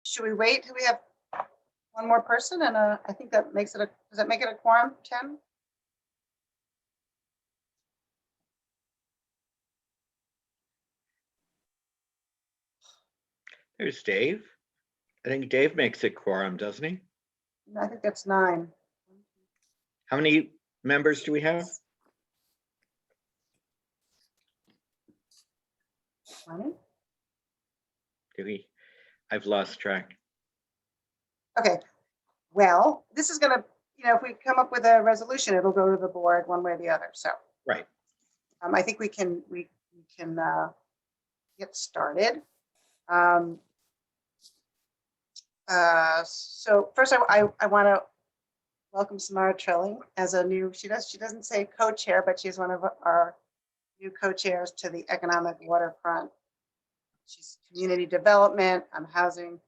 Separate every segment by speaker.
Speaker 1: should we wait till we have one more person? And I think that makes it does that make it a quorum, Tim?
Speaker 2: There's Dave. I think Dave makes it quorum, doesn't he?
Speaker 1: I think that's 9.
Speaker 2: How many members do we have?
Speaker 1: 20?
Speaker 2: Do we? I've lost track.
Speaker 1: Okay. Well, this is going to, if we come up with a resolution, it'll go to the board one way or the other. So,
Speaker 2: right.
Speaker 1: I think we can get started. So first, I want to welcome Samara Trilling as a new. She doesn't say co-chair, but she's one of our new co-chairs to the Economic Waterfront. She's community development, housing,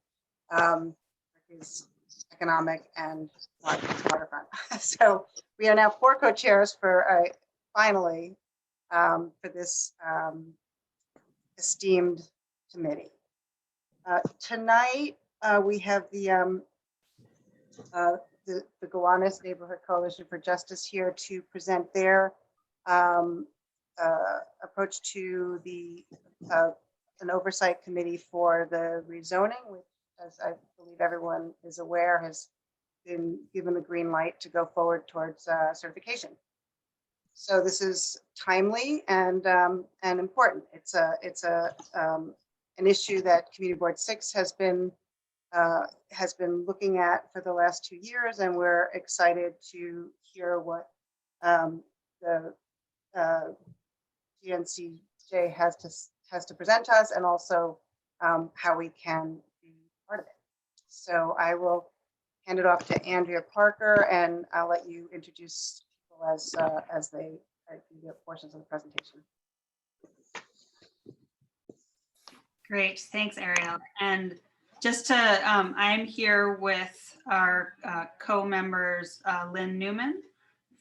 Speaker 1: economic, and waterfront. So we are now 4 co-chairs for finally for this esteemed committee. Tonight we have the Gowanus Neighborhood Coalition for Justice here to present their approach to the an oversight committee for the rezoning, which, as I believe everyone is aware, has been given the green light to go forward towards certification. So this is timely and important. It's an issue that Community Board 6 has been looking at for the last 2 years, and we're excited to hear what the GNCJ has to present to us, and also how we can be part of it. So I will hand it off to Andrea Parker, and I'll let you introduce people as they do their portions of the presentation.
Speaker 3: Great, thanks, Ariel. And just to, I'm here with our co-members, Lynn Newman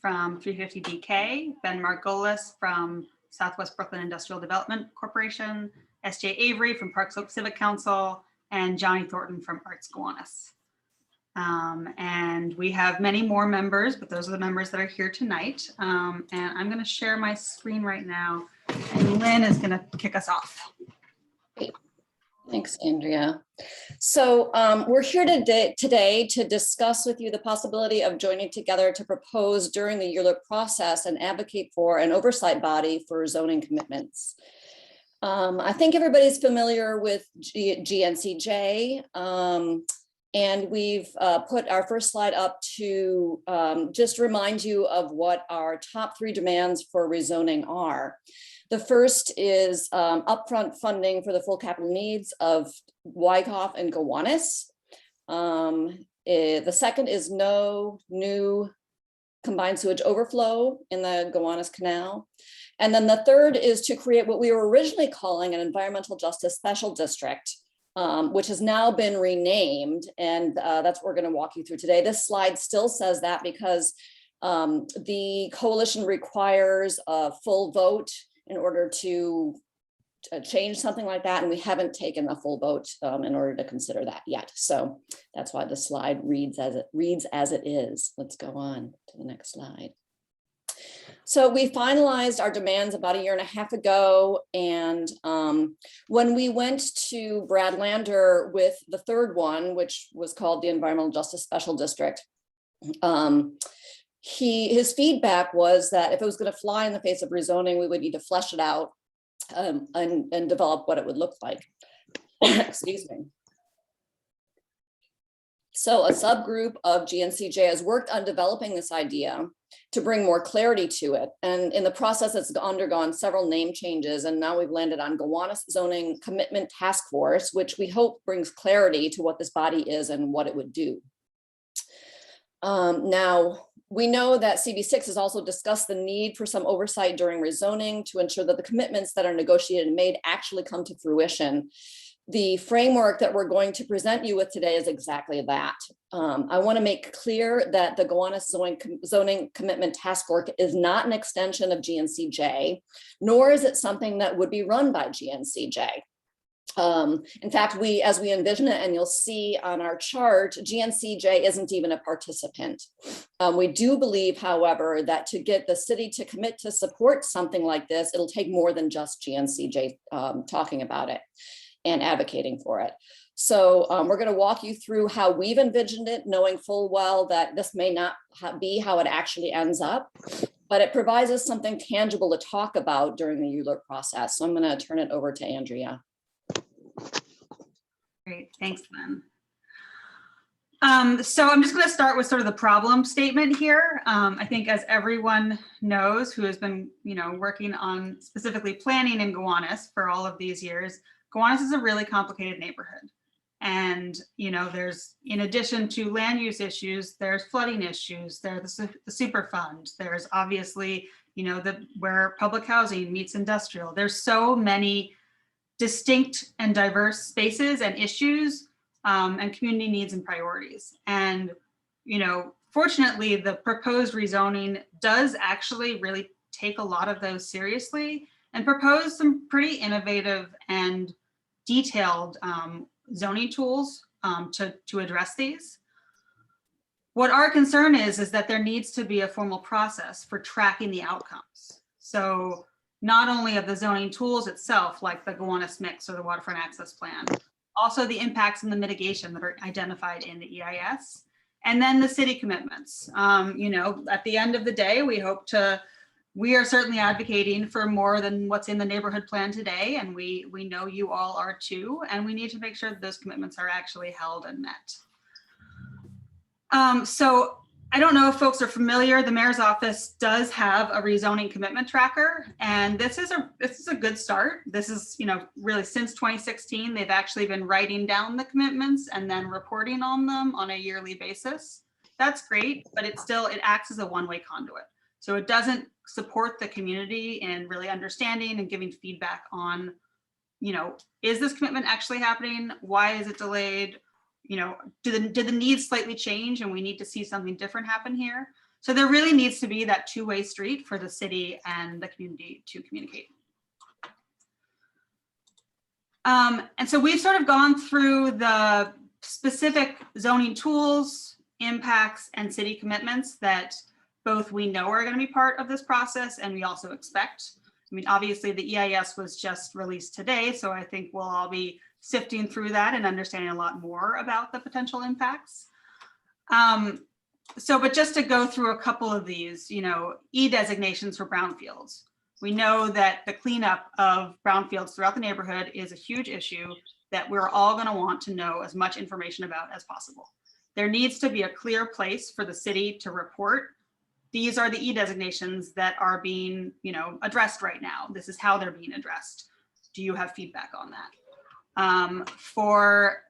Speaker 3: from 350 DK, Ben Margolis from Southwest Brooklyn Industrial Development Corporation, S.J. Avery from Park Slope Civic Council, and Johnny Thornton from Arts Gowanus. And we have many more members, but those are the members that are here tonight. And I'm going to share my screen right now, and Lynn is going to kick us off.
Speaker 4: Great. Thanks, Andrea. So we're here today to discuss with you the possibility of joining together to propose during the ULURP process and advocate for an oversight body for zoning commitments. I think everybody's familiar with GNCJ, and we've put our first slide up to just remind you of what our top 3 demands for rezoning are. The first is upfront funding for the full capital needs of Wyckoff and Gowanus. The second is no new combined sewage overflow in the Gowanus Canal. And then the third is to create what we were originally calling an environmental justice special district, which has now been renamed. And that's what we're going to walk you through today. This slide still says that because the coalition requires a full vote in order to change something like that. And we haven't taken a full vote in order to consider that yet. So that's why the slide reads as it is. Let's go on to the next slide. So we finalized our demands about 1.5 years ago. And when we went to Brad Lander with the third one, which was called the Environmental Justice Special District, his feedback was that if it was going to fly in the face of rezoning, we would need to flesh it out and develop what it would look like. Excuse me. So a subgroup of GNCJ has worked on developing this idea to bring more clarity to it. And in the process, it's undergone several name changes. And now we've landed on Gowanus Zoning Commitment Task Force, which we hope brings clarity to what this body is and what it would do. Now, we know that CB6 has also discussed the need for some oversight during rezoning to ensure that the commitments that are negotiated and made actually come to fruition. The framework that we're going to present you with today is exactly that. I want to make clear that the Gowanus Zoning Commitment Task Force is not an extension of GNCJ, nor is it something that would be run by GNCJ. In fact, as we envision it, and you'll see on our chart, GNCJ isn't even a participant. We do believe, however, that to get the city to commit to support something like this, it'll take more than just GNCJ talking about it and advocating for it. So we're going to walk you through how we've envisioned it, knowing full well that this may not be how it actually ends up, but it provides us something tangible to talk about during the ULURP process. So I'm going to turn it over to Andrea.
Speaker 3: Great, thanks, Lynn. So I'm just going to start with sort of the problem statement here. I think, as everyone knows who has been, working on specifically planning in Gowanus for all of these years, Gowanus is a really complicated neighborhood. And, there's, in addition to land use issues, there's flooding issues, there's the Superfund, there's obviously, where public housing meets industrial. There's so many distinct and diverse spaces and issues and community needs and priorities. And, fortunately, the proposed rezoning does actually really take a lot of those seriously and propose some pretty innovative and detailed zoning tools to address these. What our concern is that there needs to be a formal process for tracking the outcomes. So not only of the zoning tools itself, like the Gowanus mix or the Waterfront access plan, also the impacts and the mitigation that are identified in the EIS, and then the city commitments. At the end of the day, we are certainly advocating for more than what's in the neighborhood plan today, and we know you all are too, and we need to make sure that those commitments are actually held and met. So I don't know if folks are familiar, the mayor's office does have a rezoning commitment tracker, and this is a good start. This is, really since 2016, they've actually been writing down the commitments and then reporting on them on a yearly basis. That's great, but it acts as a one-way conduit. So it doesn't support the community in really understanding and giving feedback on, is this commitment actually happening? Why is it delayed? Did the needs slightly change and we need to see something different happen here? So there really needs to be that two-way street for the city and the community to communicate. And so we've sort of gone through the specific zoning tools, impacts, and city commitments that both we know are going to be part of this process and we also expect. I mean, obviously the EIS was just released today, so I think we'll all be sifting through that and understanding a lot more about the potential impacts. But just to go through a couple of these, E-designations for brownfields. We know that the cleanup of brownfields throughout the neighborhood is a huge issue that we're all going to want to know as much information about as possible. There needs to be a clear place for the city to report. These are the E-designations that are being, addressed right now. This is how they're being addressed. Do you have feedback on that? For,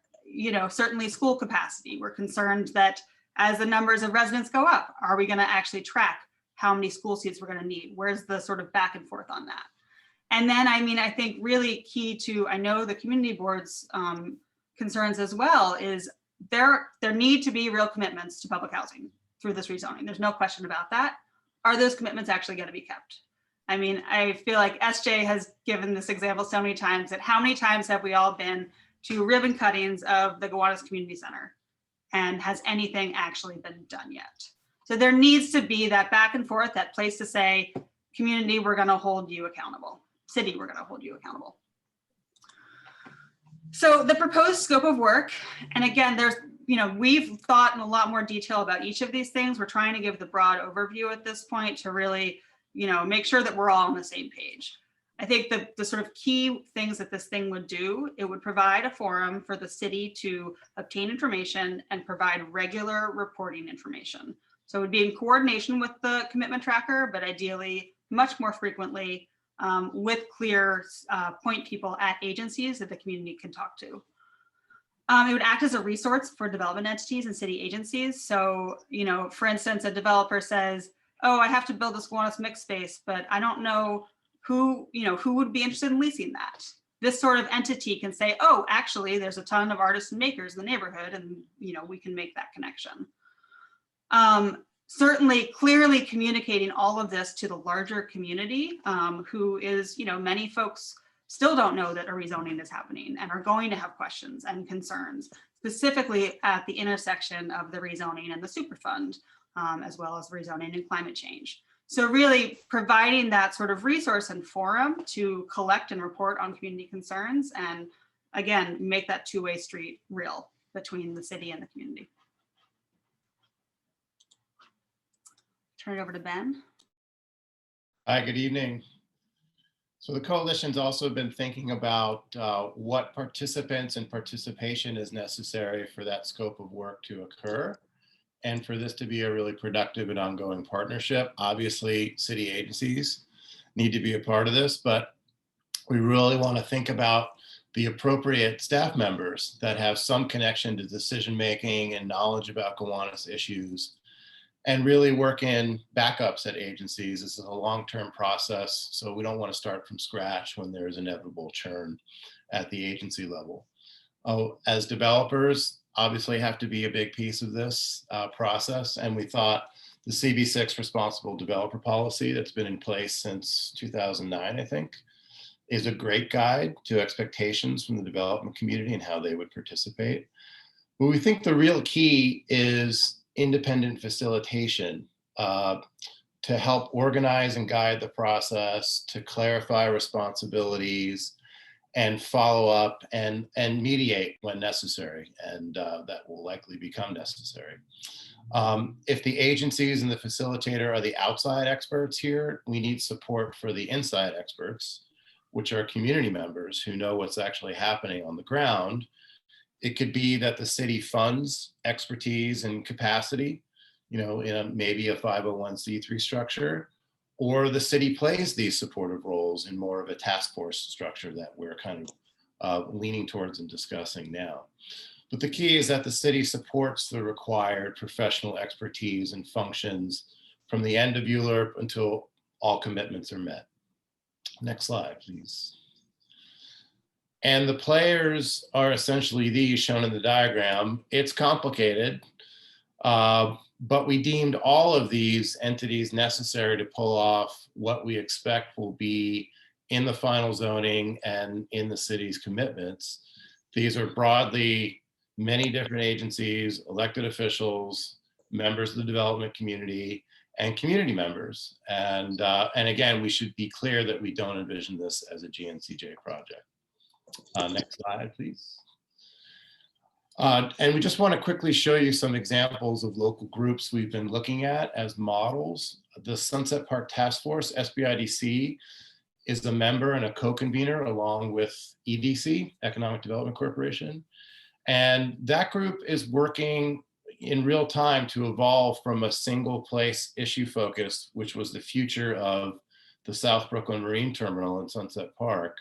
Speaker 3: certainly school capacity, we're concerned that as the numbers of residents go up, are we going to actually track how many school seats we're going to need? Where's the sort of back and forth on that? And then, I think really key to, I know the community board's concerns as well, is there need to be real commitments to public housing through this rezoning. There's no question about that. Are those commitments actually going to be kept? I feel like SJ has given this example so many times, that how many times have we all been to ribbon cuttings of the Gowanus Community Center, and has anything actually been done yet? So there needs to be that back and forth, that place to say, community, we're going to hold you accountable. City, we're going to hold you accountable. So the proposed scope of work, and again, we've thought in a lot more detail about each of these things. We're trying to give the broad overview at this point to really, make sure that we're all on the same page. I think the sort of key things that this thing would do, it would provide a forum for the city to obtain information and provide regular reporting information. So it would be in coordination with the commitment tracker, but ideally much more frequently with clear point people at agencies that the community can talk to. It would act as a resource for development entities and city agencies. So, for instance, a developer says, oh, I have to build this Gowanus mixed space, but I don't know who would be interested in leasing that. This sort of entity can say, oh, actually, there's a ton of artists and makers in the neighborhood, and we can make that connection. Certainly, clearly communicating all of this to the larger community, who is, many folks still don't know that a rezoning is happening and are going to have questions and concerns, specifically at the intersection of the rezoning and the Superfund, as well as rezoning and climate change. So really providing that sort of resource and forum to collect and report on community concerns, and again, make that two-way street real between the city and the community. Turn it over to Ben.
Speaker 5: Hi, good evening. So the coalition's also been thinking about what participants and participation is necessary for that scope of work to occur, and for this to be a really productive and ongoing partnership. Obviously, city agencies need to be a part of this, but we really want to think about the appropriate staff members that have some connection to decision-making and knowledge about Gowanus issues, and really work in backups at agencies. This is a long-term process, so we don't want to start from scratch when there's inevitable churn at the agency level. As developers, obviously have to be a big piece of this process, and we thought the CB6 responsible developer policy that's been in place since 2009, I think, is a great guide to expectations from the development community and how they would participate. But we think the real key is independent facilitation to help organize and guide the process, to clarify responsibilities, and follow up and mediate when necessary, and that will likely become necessary. If the agencies and the facilitator are the outside experts here, we need support for the inside experts, which are community members who know what's actually happening on the ground. It could be that the city funds expertise and capacity, in maybe a 501c3 structure, or the city plays these supportive roles in more of a task force structure that we're kind of leaning towards and discussing now. But the key is that the city supports the required professional expertise and functions from the end of ULURP until all commitments are met. Next slide, please. And the players are essentially these shown in the diagram. It's complicated, but we deemed all of these entities necessary to pull off what we expect will be in the final zoning and in the city's commitments. These are broadly many different agencies, elected officials, members of the development community, and community members. And again, we should be clear that we don't envision this as a GNCJ project. Next slide, please. And we just want to quickly show you some examples of local groups we've been looking at as models. The Sunset Park Task Force, SBIDC, is a member and a co-convener along with EDC, Economic Development Corporation. And that group is working in real time to evolve from a single place issue focus, which was the future of the South Brooklyn Marine Terminal in Sunset Park,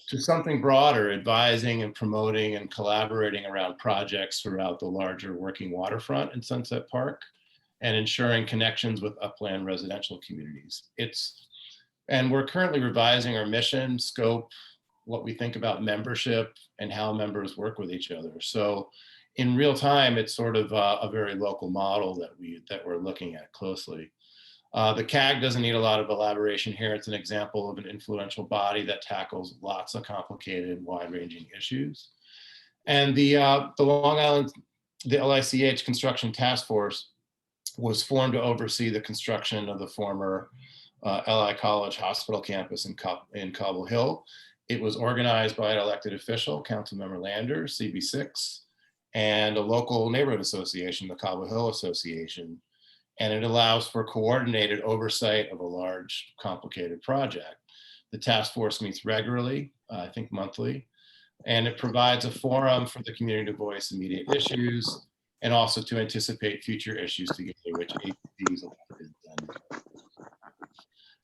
Speaker 5: to something broader, advising and promoting and collaborating around projects throughout the larger working waterfront in Sunset Park, and ensuring connections with upland residential communities. And we're currently revising our mission, scope, what we think about membership, and how members work with each other. So in real time, it's sort of a very local model that we're looking at closely. The CAG doesn't need a lot of elaboration here. It's an example of an influential body that tackles lots of complicated, wide-ranging issues. And the Long Island, the LICH Construction Task Force was formed to oversee the construction of the former LI College Hospital campus in Cobble Hill. It was organized by an elected official, Councilmember Lander, CB6, and a local neighborhood association, the Cobble Hill Association. And it allows for coordinated oversight of a large, complicated project. The task force meets regularly, I think monthly, and it provides a forum for the community to voice immediate issues and also to anticipate future issues together, which agencies elected then.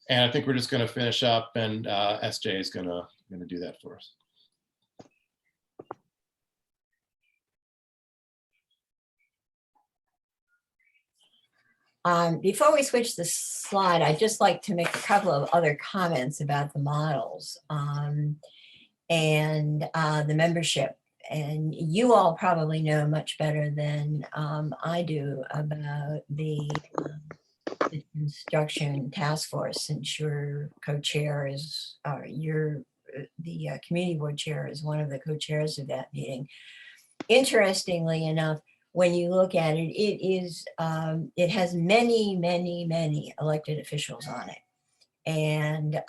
Speaker 5: And I think we're just going to finish up, and SJ is going to do that for us.
Speaker 6: Before we switch the slide, I'd just like to make a couple of other comments about the models and the membership. And you all probably know much better than I do about the construction task force, since your co-chair is, your the community board chair is one of the co-chairs of that meeting. Interestingly enough, when you look at it, it has many, many, many elected officials on it. And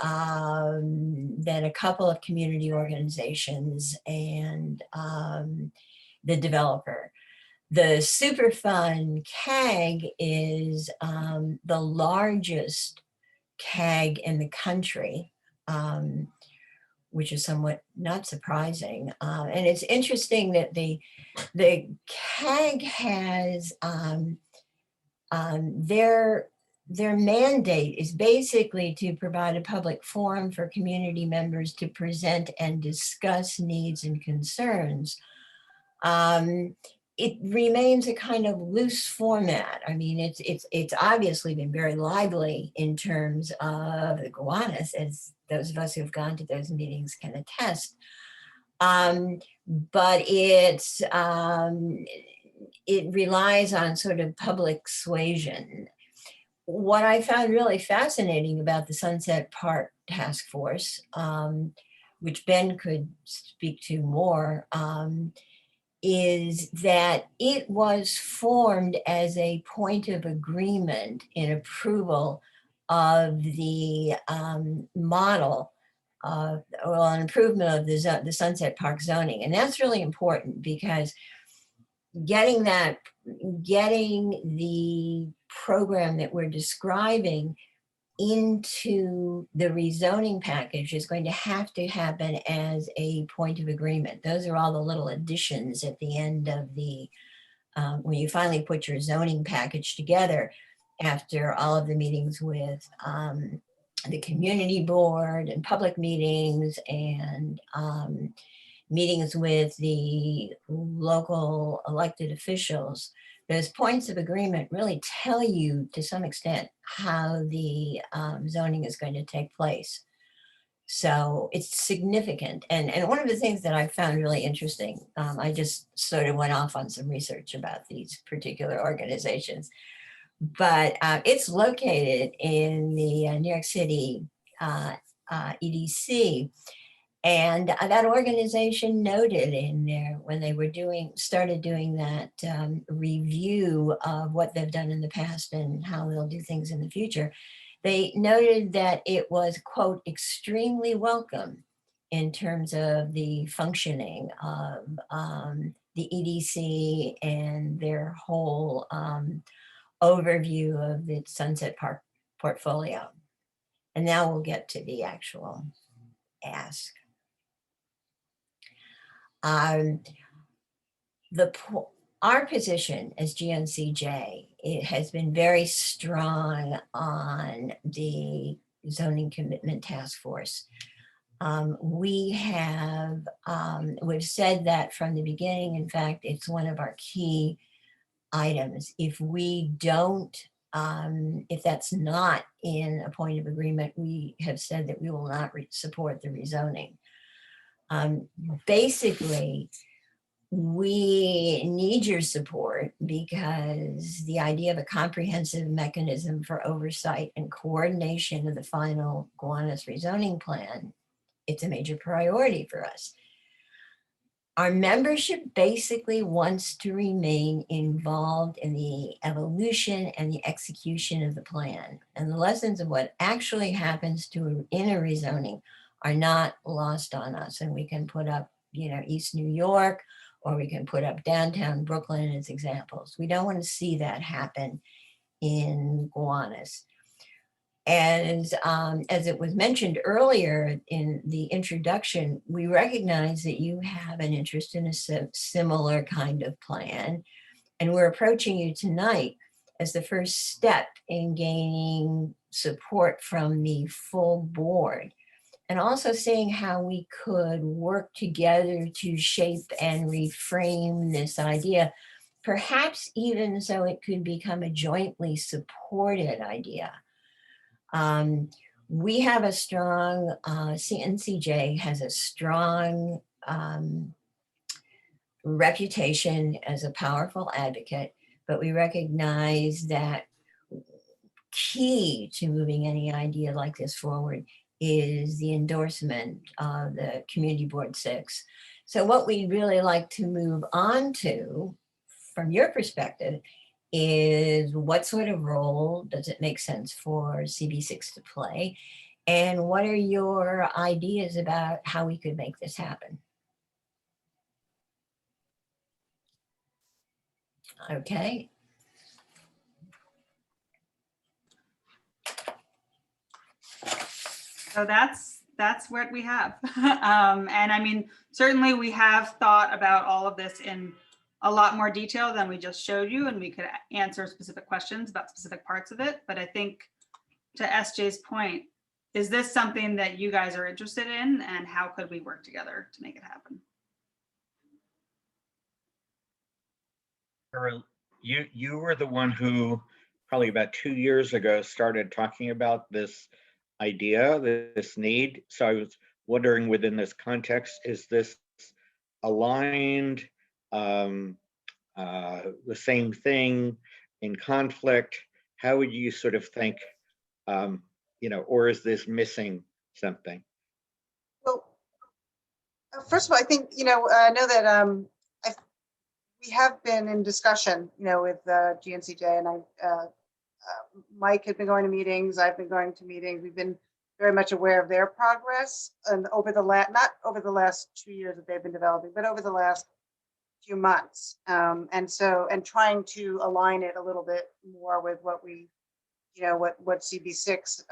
Speaker 6: then a couple of community organizations and the developer. The Superfund CAG is the largest CAG in the country, which is somewhat not surprising. And it's interesting that the CAG has their mandate is basically to provide a public forum for community members to present and discuss needs and concerns. It remains a kind of loose format. I mean, it's obviously been very lively in terms of the Gowanus, as those of us who have gone to those meetings can attest. But it relies on sort of public suasion. What I found really fascinating about the Sunset Park Task Force, which Ben could speak to more, is that it was formed as a point of agreement in approval of the model, an improvement of the Sunset Park zoning. And that's really important because getting the program that we're describing into the rezoning package is going to have to happen as a point of agreement. Those are all the little additions at the end of the, when you finally put your zoning package together after all of the meetings with the community board and public meetings and meetings with the local elected officials. Those points of agreement really tell you to some extent how the zoning is going to take place. So it's significant. And one of the things that I found really interesting, I just sort of went off on some research about these particular organizations, but it's located in the New York City EDC. And that organization noted in there when they were started doing that review of what they've done in the past and how they'll do things in the future, they noted that it was, quote, extremely welcome in terms of the functioning of the EDC and their whole overview of the Sunset Park portfolio. And now we'll get to the actual ask. Our position as GNCJ, it has been very strong on the zoning commitment task force. We've said that from the beginning. In fact, it's one of our key items. If we don't, if that's not in a point of agreement, we have said that we will not support the rezoning. Basically, we need your support because the idea of a comprehensive mechanism for oversight and coordination of the final Gowanus rezoning plan, it's a major priority for us. Our membership basically wants to remain involved in the evolution and the execution of the plan. And the lessons of what actually happens in a rezoning are not lost on us. And we can put up, East New York, or we can put up downtown Brooklyn as examples. We don't want to see that happen in Gowanus. As it was mentioned earlier in the introduction, we recognize that you have an interest in a similar kind of plan. And we're approaching you tonight as the first step in gaining support from the full board. And also seeing how we could work together to shape and reframe this idea, perhaps even so it could become a jointly supported idea. We have a strong, CNCJ has a strong reputation as a powerful advocate, but we recognize that key to moving any idea like this forward is the endorsement of the Community Board 6. So what we'd really like to move on to, from your perspective, is what sort of role does it make sense for CB6 to play? And what are your ideas about how we could make this happen? Okay.
Speaker 3: So that's what we have. And I mean, certainly we have thought about all of this in a lot more detail than we just showed you, and we could answer specific questions about specific parts of it. But I think to SJ's point, is this something that you guys are interested in, and how could we work together to make it happen?
Speaker 2: Ariel, you were the one who probably about 2 years ago started talking about this idea, this need. So I was wondering, within this context, is this aligned, the same thing, in conflict? How would you sort of think, or is this missing something?
Speaker 1: Well, first of all, I think, I know that we have been in discussion, with GNCJ, and Mike had been going to meetings, I've been going to meetings. We've been very much aware of their progress, and not over the last 2 years that they've been developing, but over the last few months. And trying to align it a little bit more with what we, what CB6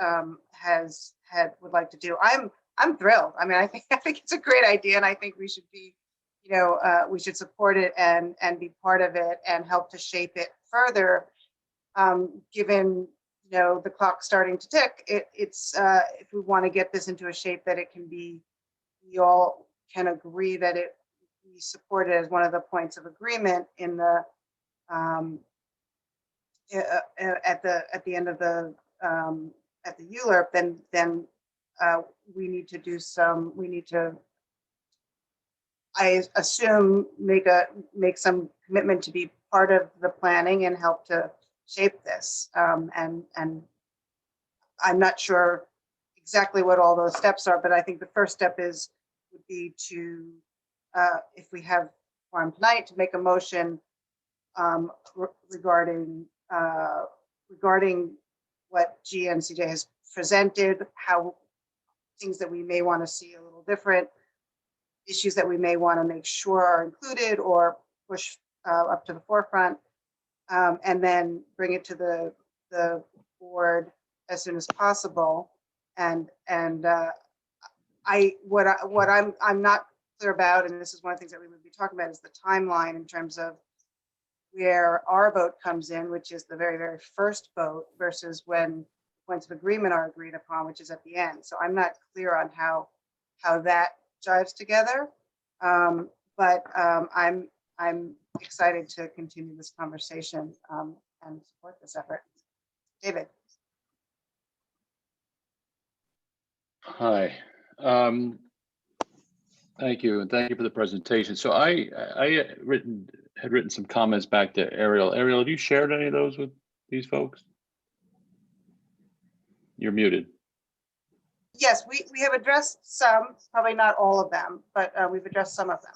Speaker 1: would like to do. I'm thrilled. I mean, I think it's a great idea, and I think we should be, we should support it and be part of it and help to shape it further. Given, the clock starting to tick, it's if we want to get this into a shape that it can be, we all can agree that we support it as one of the points of agreement in the at the end of the at the ULURP, then we need to, I assume, make some commitment to be part of the planning and help to shape this. And I'm not sure exactly what all those steps are, but I think the first step would be to, if we have forum tonight, to make a motion regarding what GNCJ has presented, how things that we may want to see a little different, issues that we may want to make sure are included or push up to the forefront, and then bring it to the board as soon as possible. And what I'm not clear about, and this is one of the things that we would be talking about, is the timeline in terms of where our vote comes in, which is the very, very first vote, versus when points of agreement are agreed upon, which is at the end. So I'm not clear on how that jives together. But I'm excited to continue this conversation and support this effort. David.
Speaker 7: Hi. Thank you, and thank you for the presentation. So I had written some comments back to Ariel. Ariel, have you shared any of those with these folks? You're muted.
Speaker 1: Yes, we have addressed some, probably not all of them, but we've addressed some of them.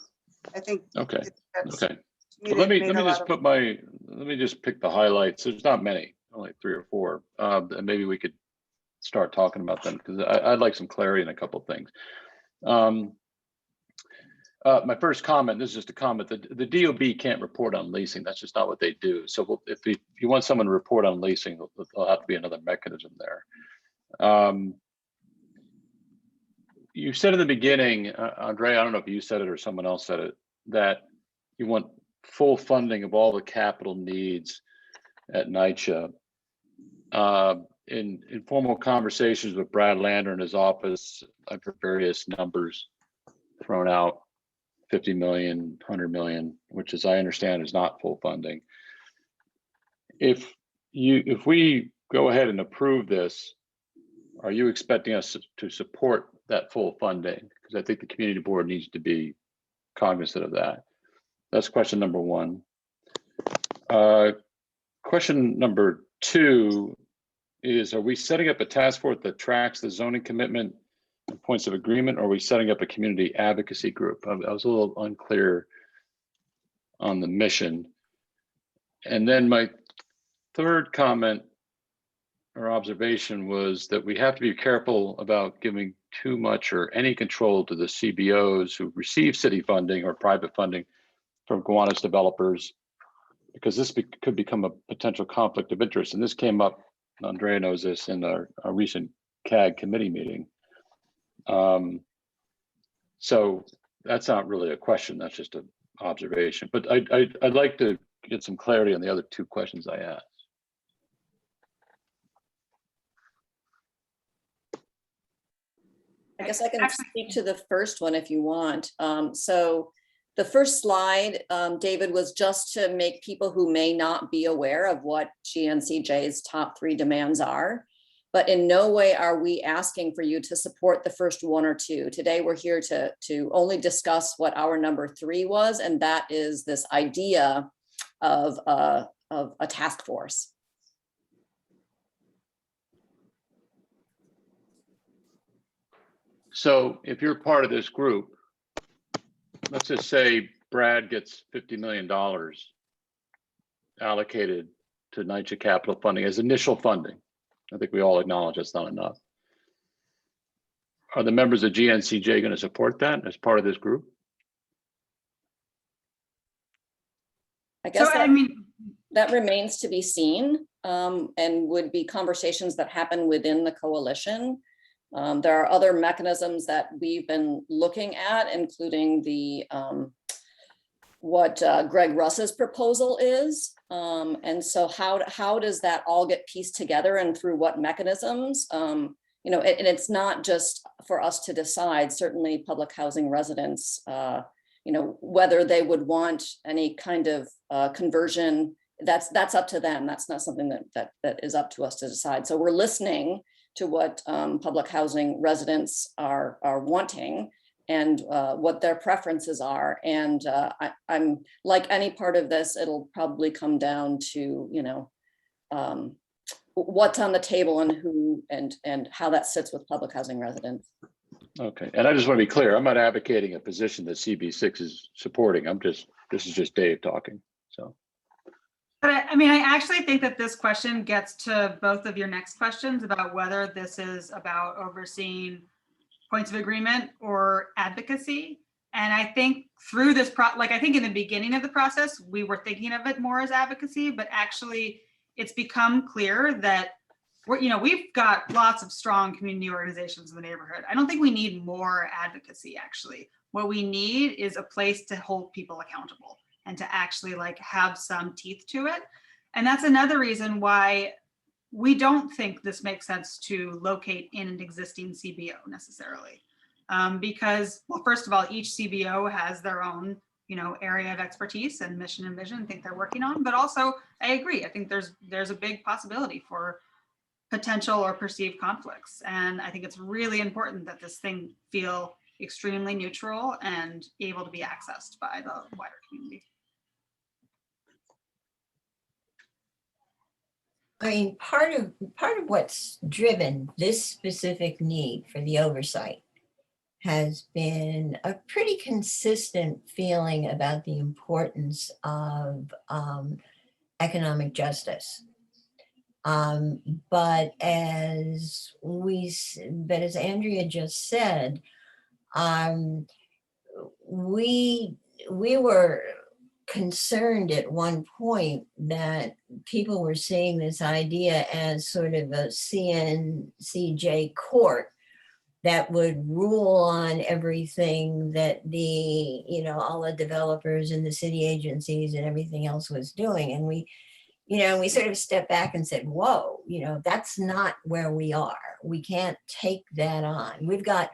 Speaker 1: I think.
Speaker 7: Okay. Okay.
Speaker 1: Well,
Speaker 7: let me just pick the highlights. There's not many, only 3 or 4, and maybe we could start talking about them, because I'd like some clarity in a couple of things. My first comment, this is just a comment, that the DOB can't report on leasing. That's just not what they do. So if you want someone to report on leasing, there'll have to be another mechanism there. You said in the beginning, Andre, I don't know if you said it or someone else said it, that you want full funding of all the capital needs at NYCHA. In informal conversations with Brad Lander in his office, I've heard various numbers thrown out, 50 million, 100 million, which, as I understand, is not full funding. If we go ahead and approve this, are you expecting us to support that full funding? Because I think the community board needs to be cognizant of that. That's question number 1. Question number 2 is, are we setting up a task force that tracks the zoning commitment points of agreement, or are we setting up a community advocacy group? I was a little unclear on the mission. And then my third comment or observation was that we have to be careful about giving too much or any control to the CBOs who receive city funding or private funding from Gowanus developers, because this could become a potential conflict of interest. And this came up, Andrea knows this, in our recent CAG committee meeting. So that's not really a question, that's just an observation. But I'd like to get some clarity on the other two questions I asked.
Speaker 4: I guess I can speak to the first one if you want. So the first slide, David, was just to make people who may not be aware of what GNCJ's top 3 demands are. But in no way are we asking for you to support the first 1 or 2. Today, we're here to only discuss what our number 3 was, and that is this idea of a task force.
Speaker 7: So if you're part of this group, let's just say Brad gets $50 million allocated to NYCHA capital funding as initial funding. I think we all acknowledge that's not enough. Are the members of GNCJ going to support that as part of this group?
Speaker 4: I guess
Speaker 3: So, I mean,
Speaker 4: that remains to be seen, and would be conversations that happen within the coalition. There are other mechanisms that we've been looking at, including the what Greg Russ's proposal is. And so how does that all get pieced together and through what mechanisms? You know, and it's not just for us to decide. Certainly public housing residents, you know, whether they would want any kind of conversion, that's up to them. That's not something that is up to us to decide. So we're listening to what public housing residents are wanting and what their preferences are. And I'm like any part of this, it'll probably come down to, you know, what's on the table and who and how that sits with public housing residents.
Speaker 7: Okay, and I just want to be clear, I'm not advocating a position that CB6 is supporting. This is just Dave talking, so.
Speaker 3: But I mean, I actually think that this question gets to both of your next questions about whether this is about overseeing points of agreement or advocacy. And I think through this, I think in the beginning of the process, we were thinking of it more as advocacy, but actually it's become clear that we've got lots of strong community organizations in the neighborhood. I don't think we need more advocacy, actually. What we need is a place to hold people accountable and to actually have some teeth to it. And that's another reason why we don't think this makes sense to locate in an existing CBO necessarily. Because, well, first of all, each CBO has their own, area of expertise and mission and vision, I think they're working on, but also I agree. I think there's a big possibility for potential or perceived conflicts. And I think it's really important that this thing feel extremely neutral and able to be accessed by the wider community.
Speaker 6: I mean, part of what's driven this specific need for the oversight has been a pretty consistent feeling about the importance of economic justice. But as Andrea just said, we were concerned at one point that people were seeing this idea as sort of a CNCJ court that would rule on everything that all the developers and the city agencies and everything else was doing. And we sort of stepped back and said, whoa, that's not where we are. We can't take that on. We've got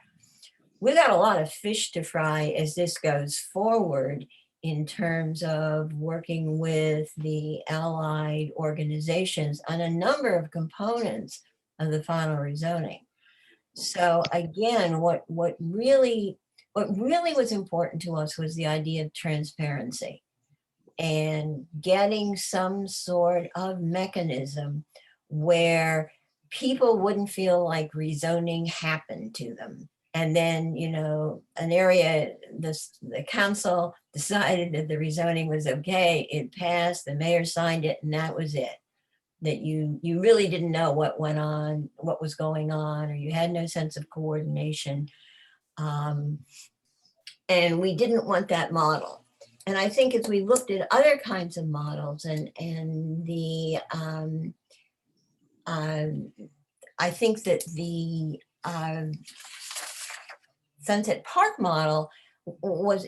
Speaker 6: a lot of fish to fry as this goes forward in terms of working with the allied organizations on a number of components of the final rezoning. So again, what really was important to us was the idea of transparency and getting some sort of mechanism where people wouldn't feel like rezoning happened to them. And then, an area, the council decided that the rezoning was okay. It passed, the mayor signed it, and that was it. That you really didn't know what went on, what was going on, or you had no sense of coordination. And we didn't want that model. And I think as we looked at other kinds of models and the, I think that the Sunset Park model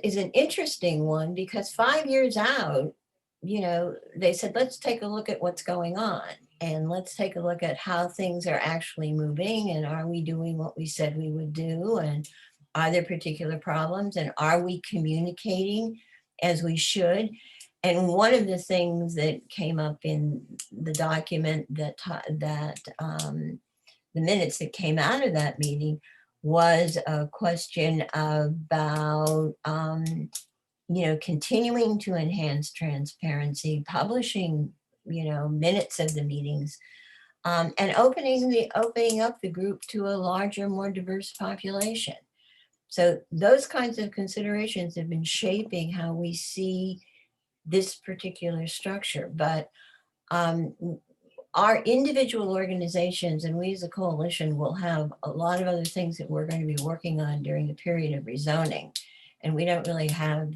Speaker 6: is an interesting one, because 5 years out, they said, let's take a look at what's going on, and let's take a look at how things are actually moving, and are we doing what we said we would do, and are there particular problems, and are we communicating as we should? And one of the things that came up in the document that the minutes that came out of that meeting was a question about, continuing to enhance transparency, publishing, minutes of the meetings, and opening up the group to a larger, more diverse population. So those kinds of considerations have been shaping how we see this particular structure. But our individual organizations and we as a coalition will have a lot of other things that we're going to be working on during the period of rezoning. And we don't really have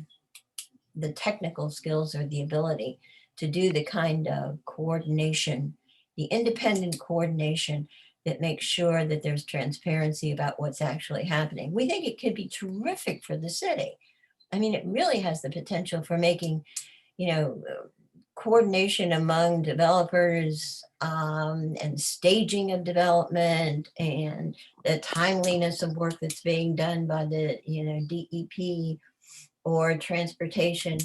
Speaker 6: the technical skills or the ability to do the kind of coordination, the independent coordination that makes sure that there's transparency about what's actually happening. We think it could be terrific for the city. I mean, it really has the potential for making, coordination among developers and staging of development and the timeliness of work that's being done by the DEP or transportation.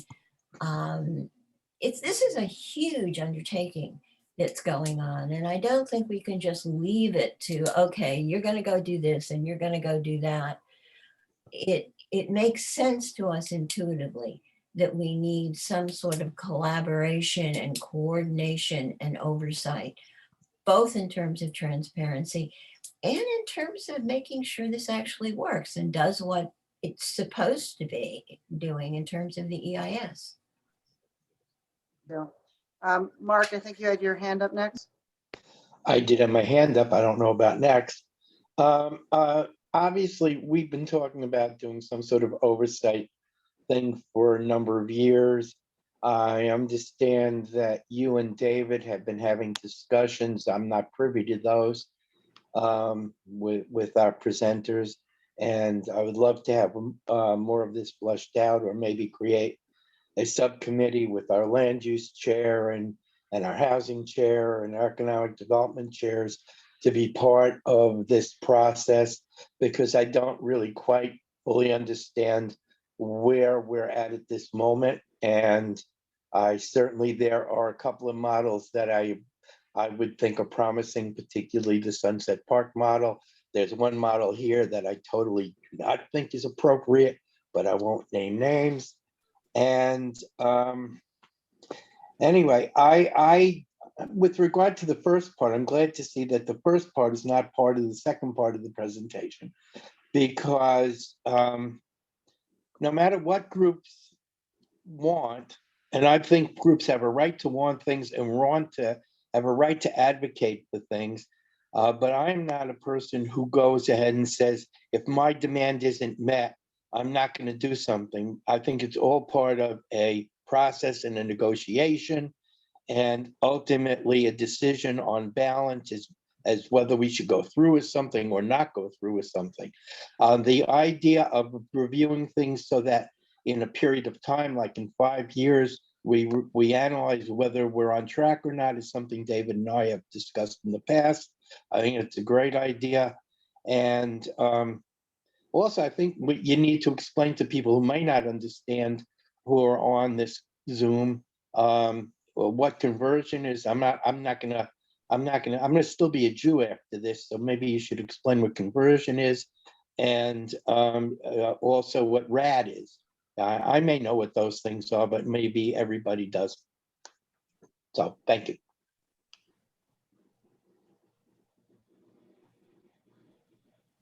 Speaker 6: This is a huge undertaking that's going on, and I don't think we can just leave it to, okay, you're going to go do this and you're going to go do that. It makes sense to us intuitively that we need some sort of collaboration and coordination and oversight, both in terms of transparency and in terms of making sure this actually works and does what it's supposed to be doing in terms of the EIS.
Speaker 1: Bill. Mark, I think you had your hand up next.
Speaker 8: I did have my hand up. I don't know about next. Obviously, we've been talking about doing some sort of oversight thing for a number of years. I understand that you and David have been having discussions. I'm not privy to those with our presenters, and I would love to have more of this fleshed out, or maybe create a subcommittee with our land use chair and our housing chair and our economic development chairs to be part of this process, because I don't really quite fully understand where we're at this moment. And there are a couple of models that I would think are promising, particularly the Sunset Park model. There's one model here that I totally do not think is appropriate, but I won't name names. And anyway, I with regard to the first part, I'm glad to see that the first part is not part of the second part of the presentation, because no matter what groups want, and I think groups have a right to want things and have a right to advocate for things, but I'm not a person who goes ahead and says, if my demand isn't met, I'm not going to do something. I think it's all part of a process and a negotiation, and ultimately a decision on balance as whether we should go through with something or not go through with something. The idea of reviewing things so that in a period of time, like in 5 years, we analyze whether we're on track or not is something David and I have discussed in the past. I think it's a great idea. And also, I think you need to explain to people who may not understand, who are on this Zoom, what conversion is. I'm gonna still be a Jew after this, so maybe you should explain what conversion is, and also what RAD is. I may know what those things are, but maybe everybody doesn't. So, thank you.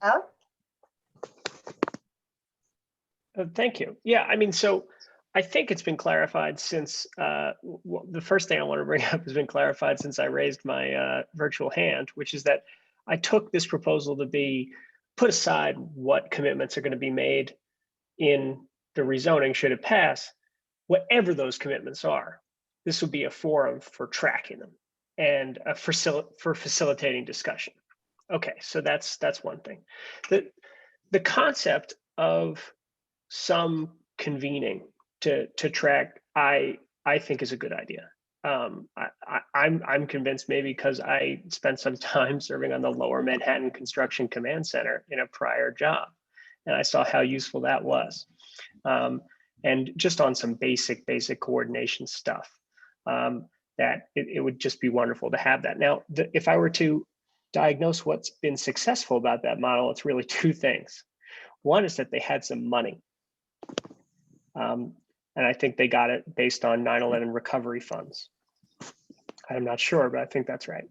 Speaker 1: Alex?
Speaker 9: Thank you. Yeah, I mean, so I think it's been clarified since, the first thing I want to bring up has been clarified since I raised my virtual hand, which is that I took this proposal to be put aside what commitments are going to be made in the rezoning should it pass, whatever those commitments are. This would be a forum for tracking them and for facilitating discussion. Okay, so that's one thing. The concept of some convening to track, I think is a good idea. I'm convinced, maybe because I spent some time serving on the Lower Manhattan Construction Command Center in a prior job, and I saw how useful that was. And just on some basic coordination stuff, that it would just be wonderful to have that. Now, if I were to diagnose what's been successful about that model, it's really two things. One is that they had some money. And I think they got it based on 9/11 recovery funds. I'm not sure, but I think that's right.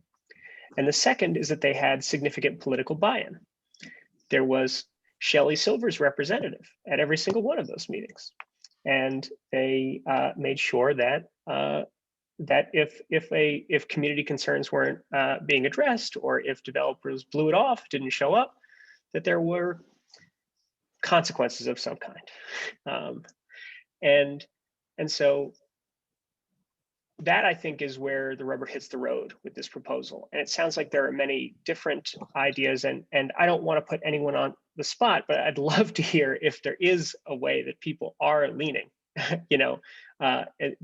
Speaker 9: And the second is that they had significant political buy-in. There was Shelley Silver's representative at every single one of those meetings. And they made sure that if community concerns weren't being addressed, or if developers blew it off, didn't show up, that there were consequences of some kind. And so that, I think, is where the rubber hits the road with this proposal. And it sounds like there are many different ideas, and I don't want to put anyone on the spot, but I'd love to hear if there is a way that people are leaning,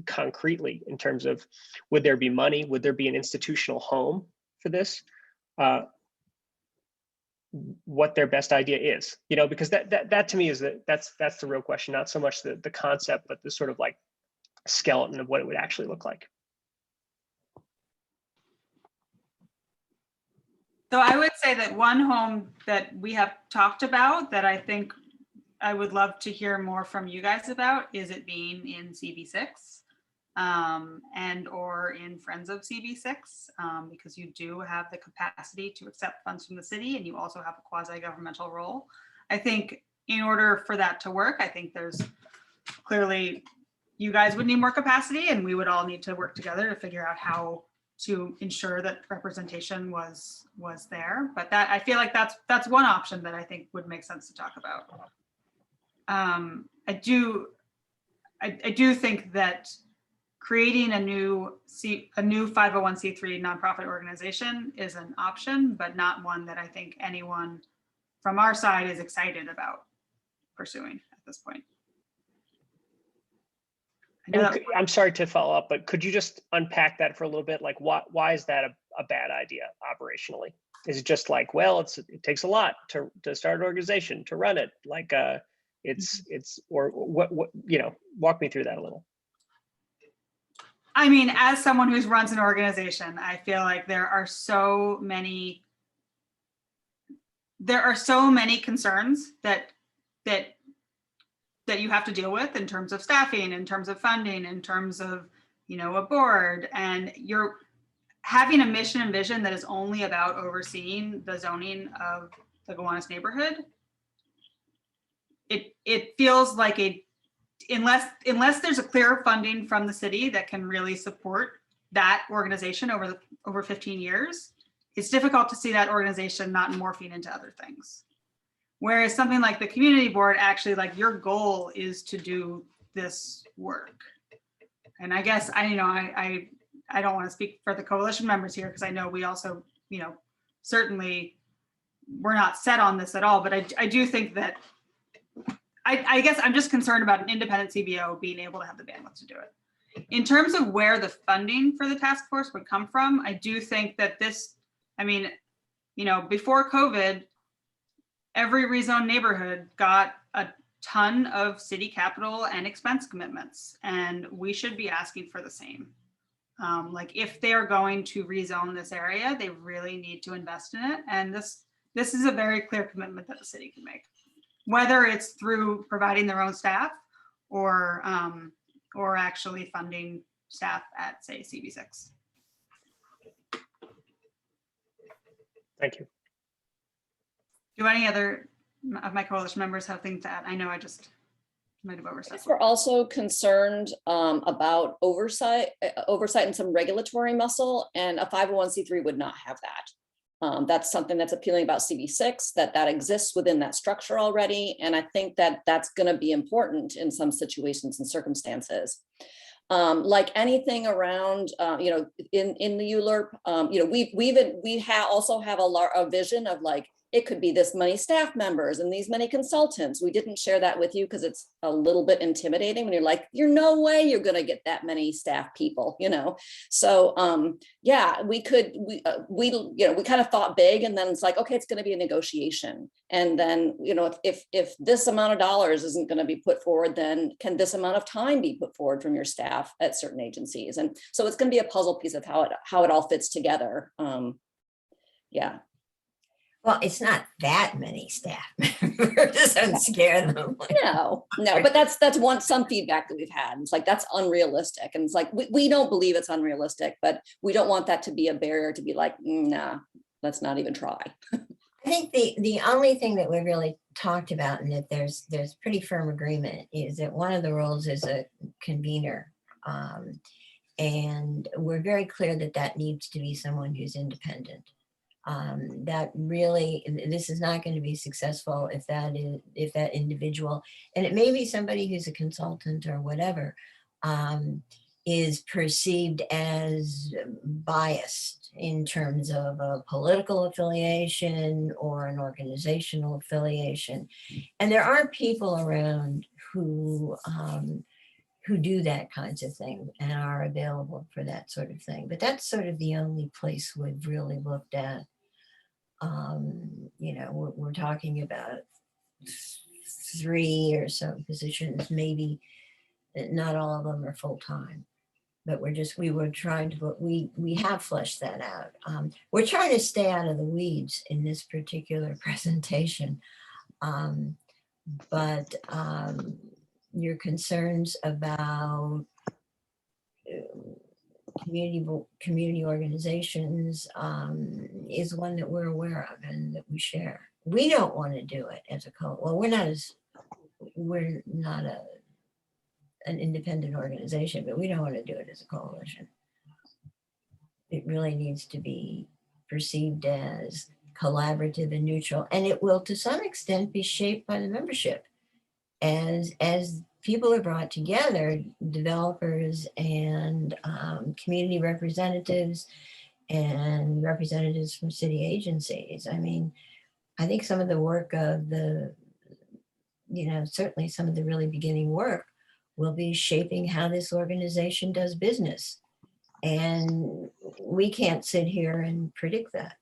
Speaker 9: concretely, in terms of, would there be money? Would there be an institutional home for this? What their best idea is, because that to me is that's the real question, not so much the concept, but the sort of like skeleton of what it would actually look like.
Speaker 3: So I would say that one home that we have talked about that I think I would love to hear more from you guys about is it being in CB6 and or in Friends of CB6, because you do have the capacity to accept funds from the city, and you also have a quasi-governmental role. I think in order for that to work, I think there's clearly, you guys would need more capacity, and we would all need to work together to figure out how to ensure that representation was there. But that, I feel like that's one option that I think would make sense to talk about. I do think that creating a new 501c3 nonprofit organization is an option, but not one that I think anyone from our side is excited about pursuing at this point.
Speaker 9: I'm sorry to follow up, but could you just unpack that for a little bit? Like, why is that a bad idea operationally? Is it just like, well, it takes a lot to start an organization, to run it? Like, or what, walk me through that a little.
Speaker 3: I mean, as someone who runs an organization, I feel like there are so many concerns that you have to deal with in terms of staffing, in terms of funding, in terms of, a board, and you're having a mission and vision that is only about overseeing the zoning of the Gowanus neighborhood. It feels like unless there's a clear funding from the city that can really support that organization over 15 years, it's difficult to see that organization not morphing into other things. Whereas something like the community board, actually, like, your goal is to do this work. And I guess I don't want to speak for the coalition members here, because I know we also, certainly we're not set on this at all, but I do think that I guess I'm just concerned about an independent CBO being able to have the bandwidth to do it. In terms of where the funding for the task force would come from, I do think that before COVID, every rezoned neighborhood got a ton of city capital and expense commitments, and we should be asking for the same. Like, if they're going to rezone this area, they really need to invest in it. And this is a very clear commitment that the city can make, whether it's through providing their own staff or actually funding staff at, say, CB6.
Speaker 9: Thank you.
Speaker 3: Do any other of my coalition members have things to add? I know I just Might have
Speaker 4: I
Speaker 3: overstepped.
Speaker 4: guess we're also concerned about oversight and some regulatory muscle, and a 501c3 would not have that. That's something that's appealing about CV6, that exists within that structure already. And I think that that's going to be important in some situations and circumstances. Like anything around, in the ULURP, we also have a vision of like, it could be this many staff members and these many consultants. We didn't share that with you because it's a little bit intimidating when you're like, you're no way you're going to get that many staff people, So yeah, we kind of thought big, and then it's like, okay, it's going to be a negotiation. And then, if this amount of dollars isn't going to be put forward, then can this amount of time be put forward from your staff at certain agencies? And so it's going to be a puzzle piece of how it all fits together. Yeah.
Speaker 6: Well, it's not that many staff members. Don't scare them.
Speaker 4: No, but that's some feedback that we've had. It's like, that's unrealistic. And it's like, we don't believe it's unrealistic, but we don't want that to be a barrier to be like, nah, let's not even try.
Speaker 6: I think the only thing that we really talked about, and that there's pretty firm agreement, is that one of the roles is a convener. And we're very clear that needs to be someone who's independent. That really, this is not going to be successful if that individual, and it may be somebody who's a consultant or whatever, is perceived as biased in terms of a political affiliation or an organizational affiliation. And there are people around who do that kinds of thing and are available for that sort of thing. But that's sort of the only place we've really looked at. We're talking about 3 or so positions, maybe not all of them are full-time, but we have fleshed that out. We're trying to stay out of the weeds in this particular presentation. But your concerns about community organizations is one that we're aware of and that we share. We don't want to do it as we're not an independent organization, but we don't want to do it as a coalition. It really needs to be perceived as collaborative and neutral, and it will to some extent be shaped by the membership as people are brought together, developers and community representatives and representatives from city agencies. I mean, I think some of the work of certainly some of the really beginning work will be shaping how this organization does business. And we can't sit here and predict that.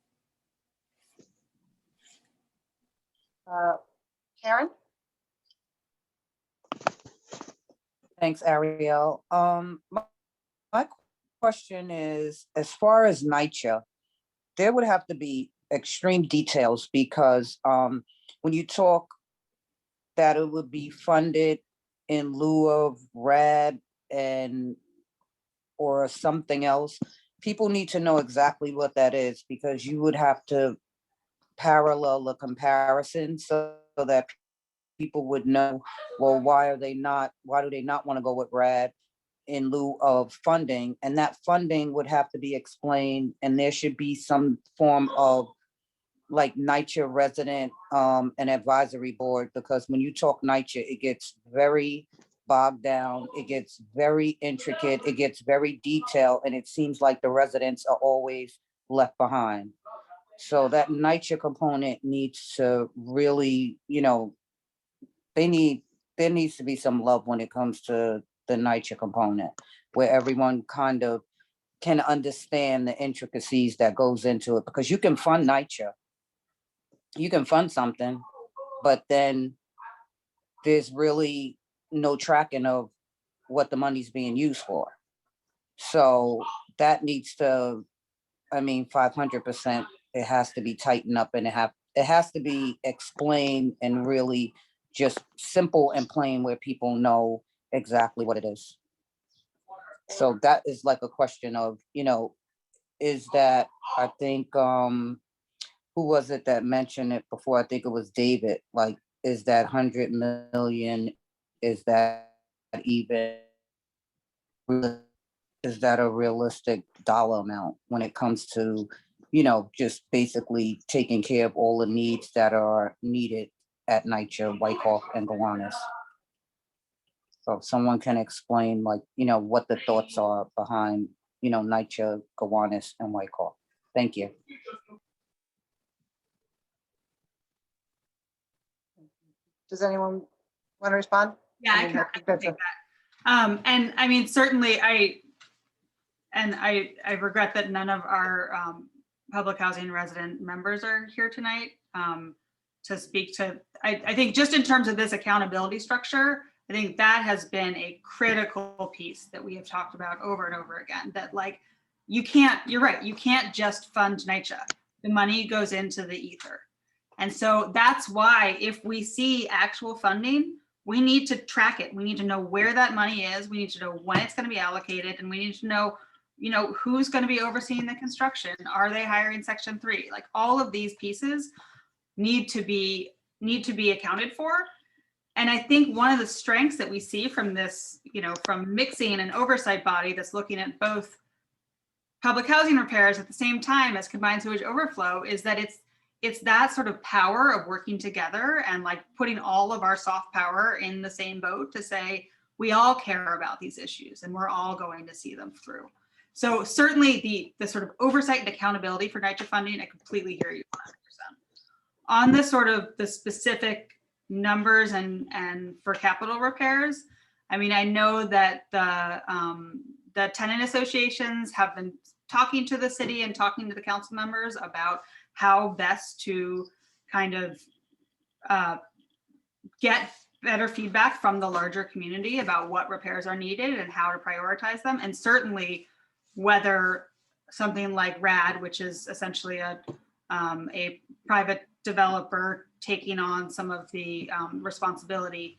Speaker 1: Karen?
Speaker 10: Thanks, Ariel. My question is, as far as NYCHA, there would have to be extreme details because when you talk that it would be funded in lieu of RAD or something else, people need to know exactly what that is, because you would have to parallel a comparison so that people would know, well, why do they not want to go with RAD in lieu of funding? And that funding would have to be explained, and there should be some form of like NYCHA resident and advisory board, because when you talk NYCHA, it gets very bogged down, it gets very intricate, it gets very detailed, and it seems like the residents are always left behind. So that NYCHA component needs to really, there needs to be some love when it comes to the NYCHA component, where everyone kind of can understand the intricacies that goes into it, because you can fund NYCHA, you can fund something, but then there's really no tracking of what the money's being used for. So that needs to, 500%, it has to be tightened up, and it has to be explained and really just simple and plain where people know exactly what it is. So that is like a question of, is that, I think, who was it that mentioned it before? I think it was David, like, is that 100 million, is that even, is that a realistic dollar amount when it comes to, just basically taking care of all the needs that are needed at NYCHA, Wyckoff, and Gowanus? So if someone can explain, like, what the thoughts are behind, NYCHA, Gowanus, and Wyckoff. Thank you.
Speaker 1: Does anyone want to respond?
Speaker 3: Yeah, I
Speaker 1: mean,
Speaker 3: can
Speaker 1: I think that's
Speaker 3: take
Speaker 1: a-
Speaker 3: that. And I mean, certainly I regret that none of our public housing resident members are here tonight to speak to, I think just in terms of this accountability structure, I think that has been a critical piece that we have talked about over and over again, that like, you're right, you can't just fund NYCHA. The money goes into the ether. And so that's why if we see actual funding, we need to track it. We need to know where that money is. We need to know when it's going to be allocated, and we need to know, who's going to be overseeing the construction. Are they hiring Section 3? Like all of these pieces need to be accounted for. And I think one of the strengths that we see from this, from mixing an oversight body that's looking at both public housing repairs at the same time as combined sewage overflow is that it's that sort of power of working together and like putting all of our soft power in the same boat to say, we all care about these issues and we're all going to see them through. So certainly the sort of oversight and accountability for NYCHA funding, I completely hear you 100%. On the sort of the specific numbers and for capital repairs, I mean, I know that the tenant associations have been talking to the city and talking to the council members about how best to kind of get better feedback from the larger community about what repairs are needed and how to prioritize them. And certainly whether something like RAD, which is essentially a private developer taking on some of the responsibility,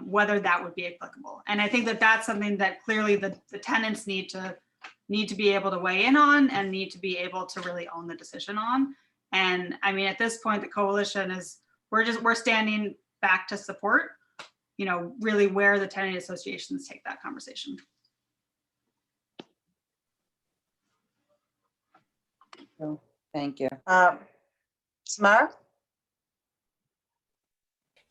Speaker 3: whether that would be applicable. And I think that that's something that clearly the tenants need to be able to weigh in on and need to be able to really own the decision on. And I mean, at this point, the coalition is, we're standing back to support, really where the tenant associations take that conversation.
Speaker 10: Thank you.
Speaker 1: Samara?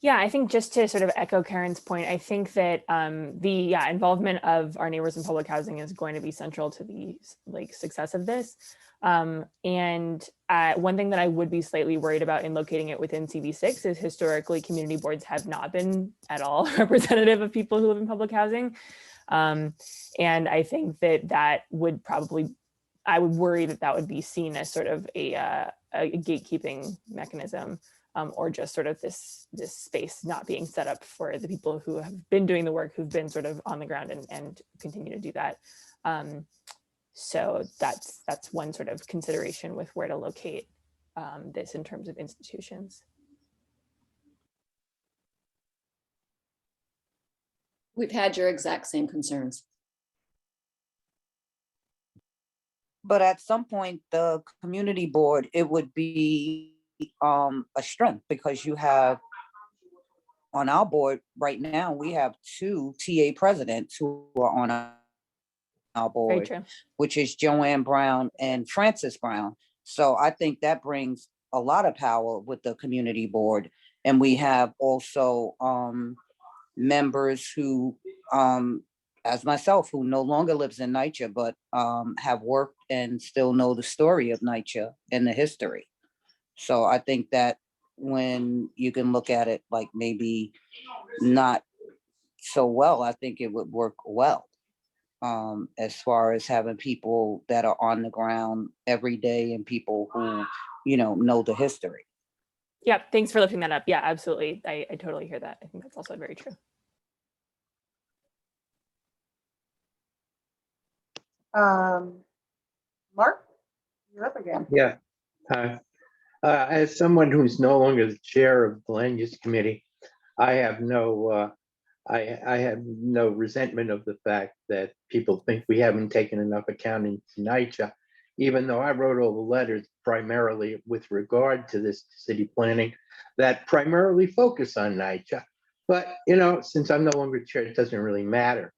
Speaker 11: Yeah, I think just to sort of echo Karen's point, I think that the involvement of our neighbors in public housing is going to be central to the success of this. And one thing that I would be slightly worried about in locating it within CV6 is historically community boards have not been at all representative of people who live in public housing. And I think that would probably, I would worry that would be seen as sort of a gatekeeping mechanism. Or just sort of this space not being set up for the people who have been doing the work, who've been sort of on the ground and continue to do that. So that's one sort of consideration with where to locate this in terms of institutions.
Speaker 4: We've had your exact same concerns.
Speaker 10: But at some point, the community board, it would be a strength, because you have on our board right now, we have 2 TA presidents who are on our board, which is Joanne Brown and Francis Brown. So I think that brings a lot of power with the community board. And we have also members who, as myself, who no longer lives in NYCHA, but have worked and still know the story of NYCHA and the history. So I think that when you can look at it like maybe not so well, I think it would work well, as far as having people that are on the ground every day and people who, know the history.
Speaker 11: Yeah, thanks for lifting that up. Yeah, absolutely. I totally hear that. I think that's also very true.
Speaker 1: Mark, you're up again.
Speaker 8: Yeah. As someone who's no longer the chair of the land use committee, I have no resentment of the fact that people think we haven't taken enough account in NYCHA, even though I wrote all the letters primarily with regard to this city planning that primarily focus on NYCHA. But, since I'm no longer chair, it doesn't really matter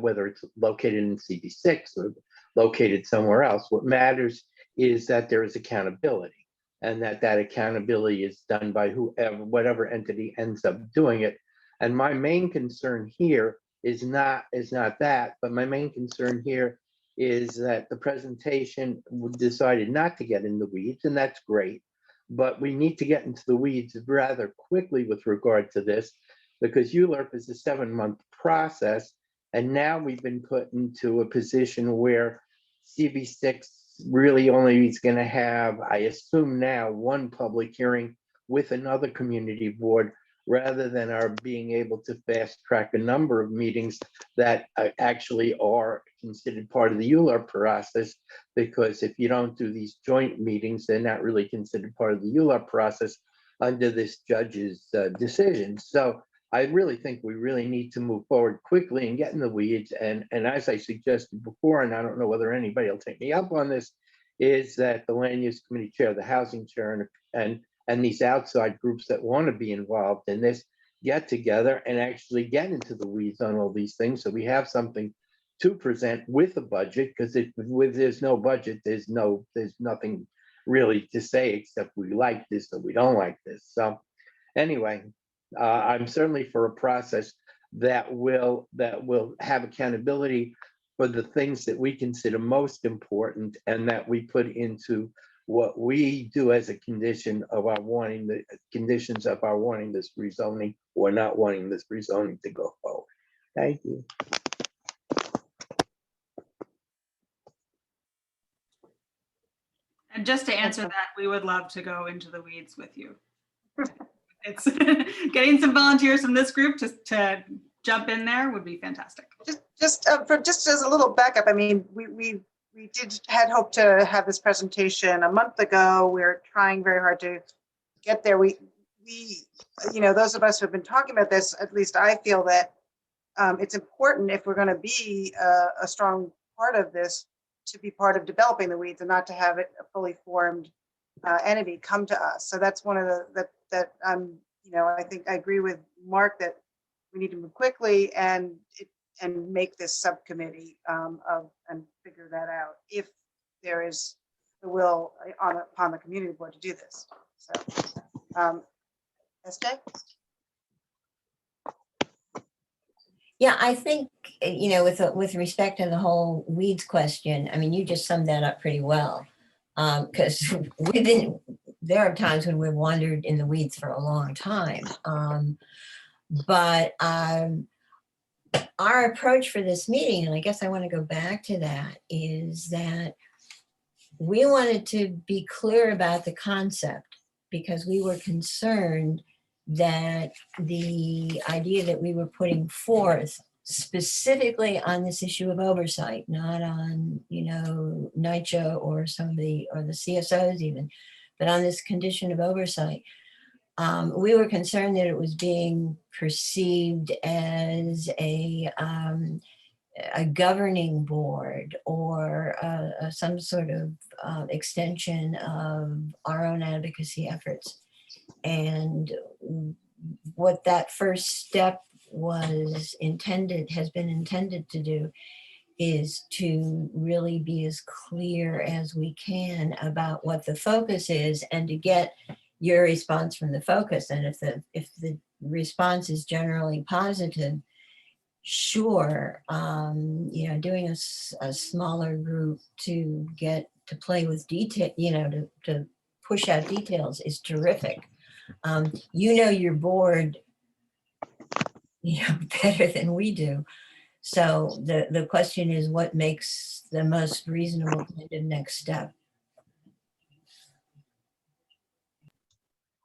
Speaker 8: whether it's located in CB6 or located somewhere else. What matters is that there is accountability, and that accountability is done by whatever entity ends up doing it. And my main concern here is not that, but my main concern here is that the presentation decided not to get in the weeds, and that's great. But we need to get into the weeds rather quickly with regard to this, because ULURP is a 7-month process. And now we've been put into a position where CB6 really only is going to have, I assume now, one public hearing with another community board, rather than our being able to fast track a number of meetings that actually are considered part of the ULURP process. Because if you don't do these joint meetings, they're not really considered part of the ULURP process under this judge's decision. So I really think we really need to move forward quickly and get in the weeds. And as I suggested before, and I don't know whether anybody will take me up on this, is that the land use committee chair, the housing chair, and these outside groups that want to be involved in this get together and actually get into the weeds on all these things, so we have something to present with a budget. Because there's no budget, there's nothing really to say except we like this or we don't like this. So anyway, I'm certainly for a process that will have accountability for the things that we consider most important, and that we put into what we do as a condition of our wanting this rezoning or not wanting this rezoning to go forward. Thank you.
Speaker 3: And just to answer that, we would love to go into the weeds with you. It's getting some volunteers from this group to jump in there would be fantastic.
Speaker 1: Just as a little backup, I mean, we had hoped to have this presentation a month ago. We're trying very hard to get there. We those of us who have been talking about this, at least I feel that it's important, if we're going to be a strong part of this, to be part of developing the weeds and not to have it a fully formed entity come to us. So that's one of the I think I agree with Mark that we need to move quickly and make this subcommittee and figure that out if there is the will upon the community board to do this. So, SJ?
Speaker 6: Yeah, I think, with respect to the whole weeds question, I mean, you just summed that up pretty well. Because there are times when we've wandered in the weeds for a long time. But our approach for this meeting, and I guess I want to go back to that, is that we wanted to be clear about the concept, because we were concerned that the idea that we were putting forth specifically on this issue of oversight, not on, NYCHA or the CSOs even, but on this condition of oversight. We were concerned that it was being perceived as a governing board or some sort of extension of our own advocacy efforts. And what that first step has been intended to do is to really be as clear as we can about what the focus is, and to get your response from the focus. And if the response is generally positive, sure, doing a smaller group to get to play with detail, to push out details is terrific. Your board, better than we do. So the question is, what makes the most reasonable kind of next step?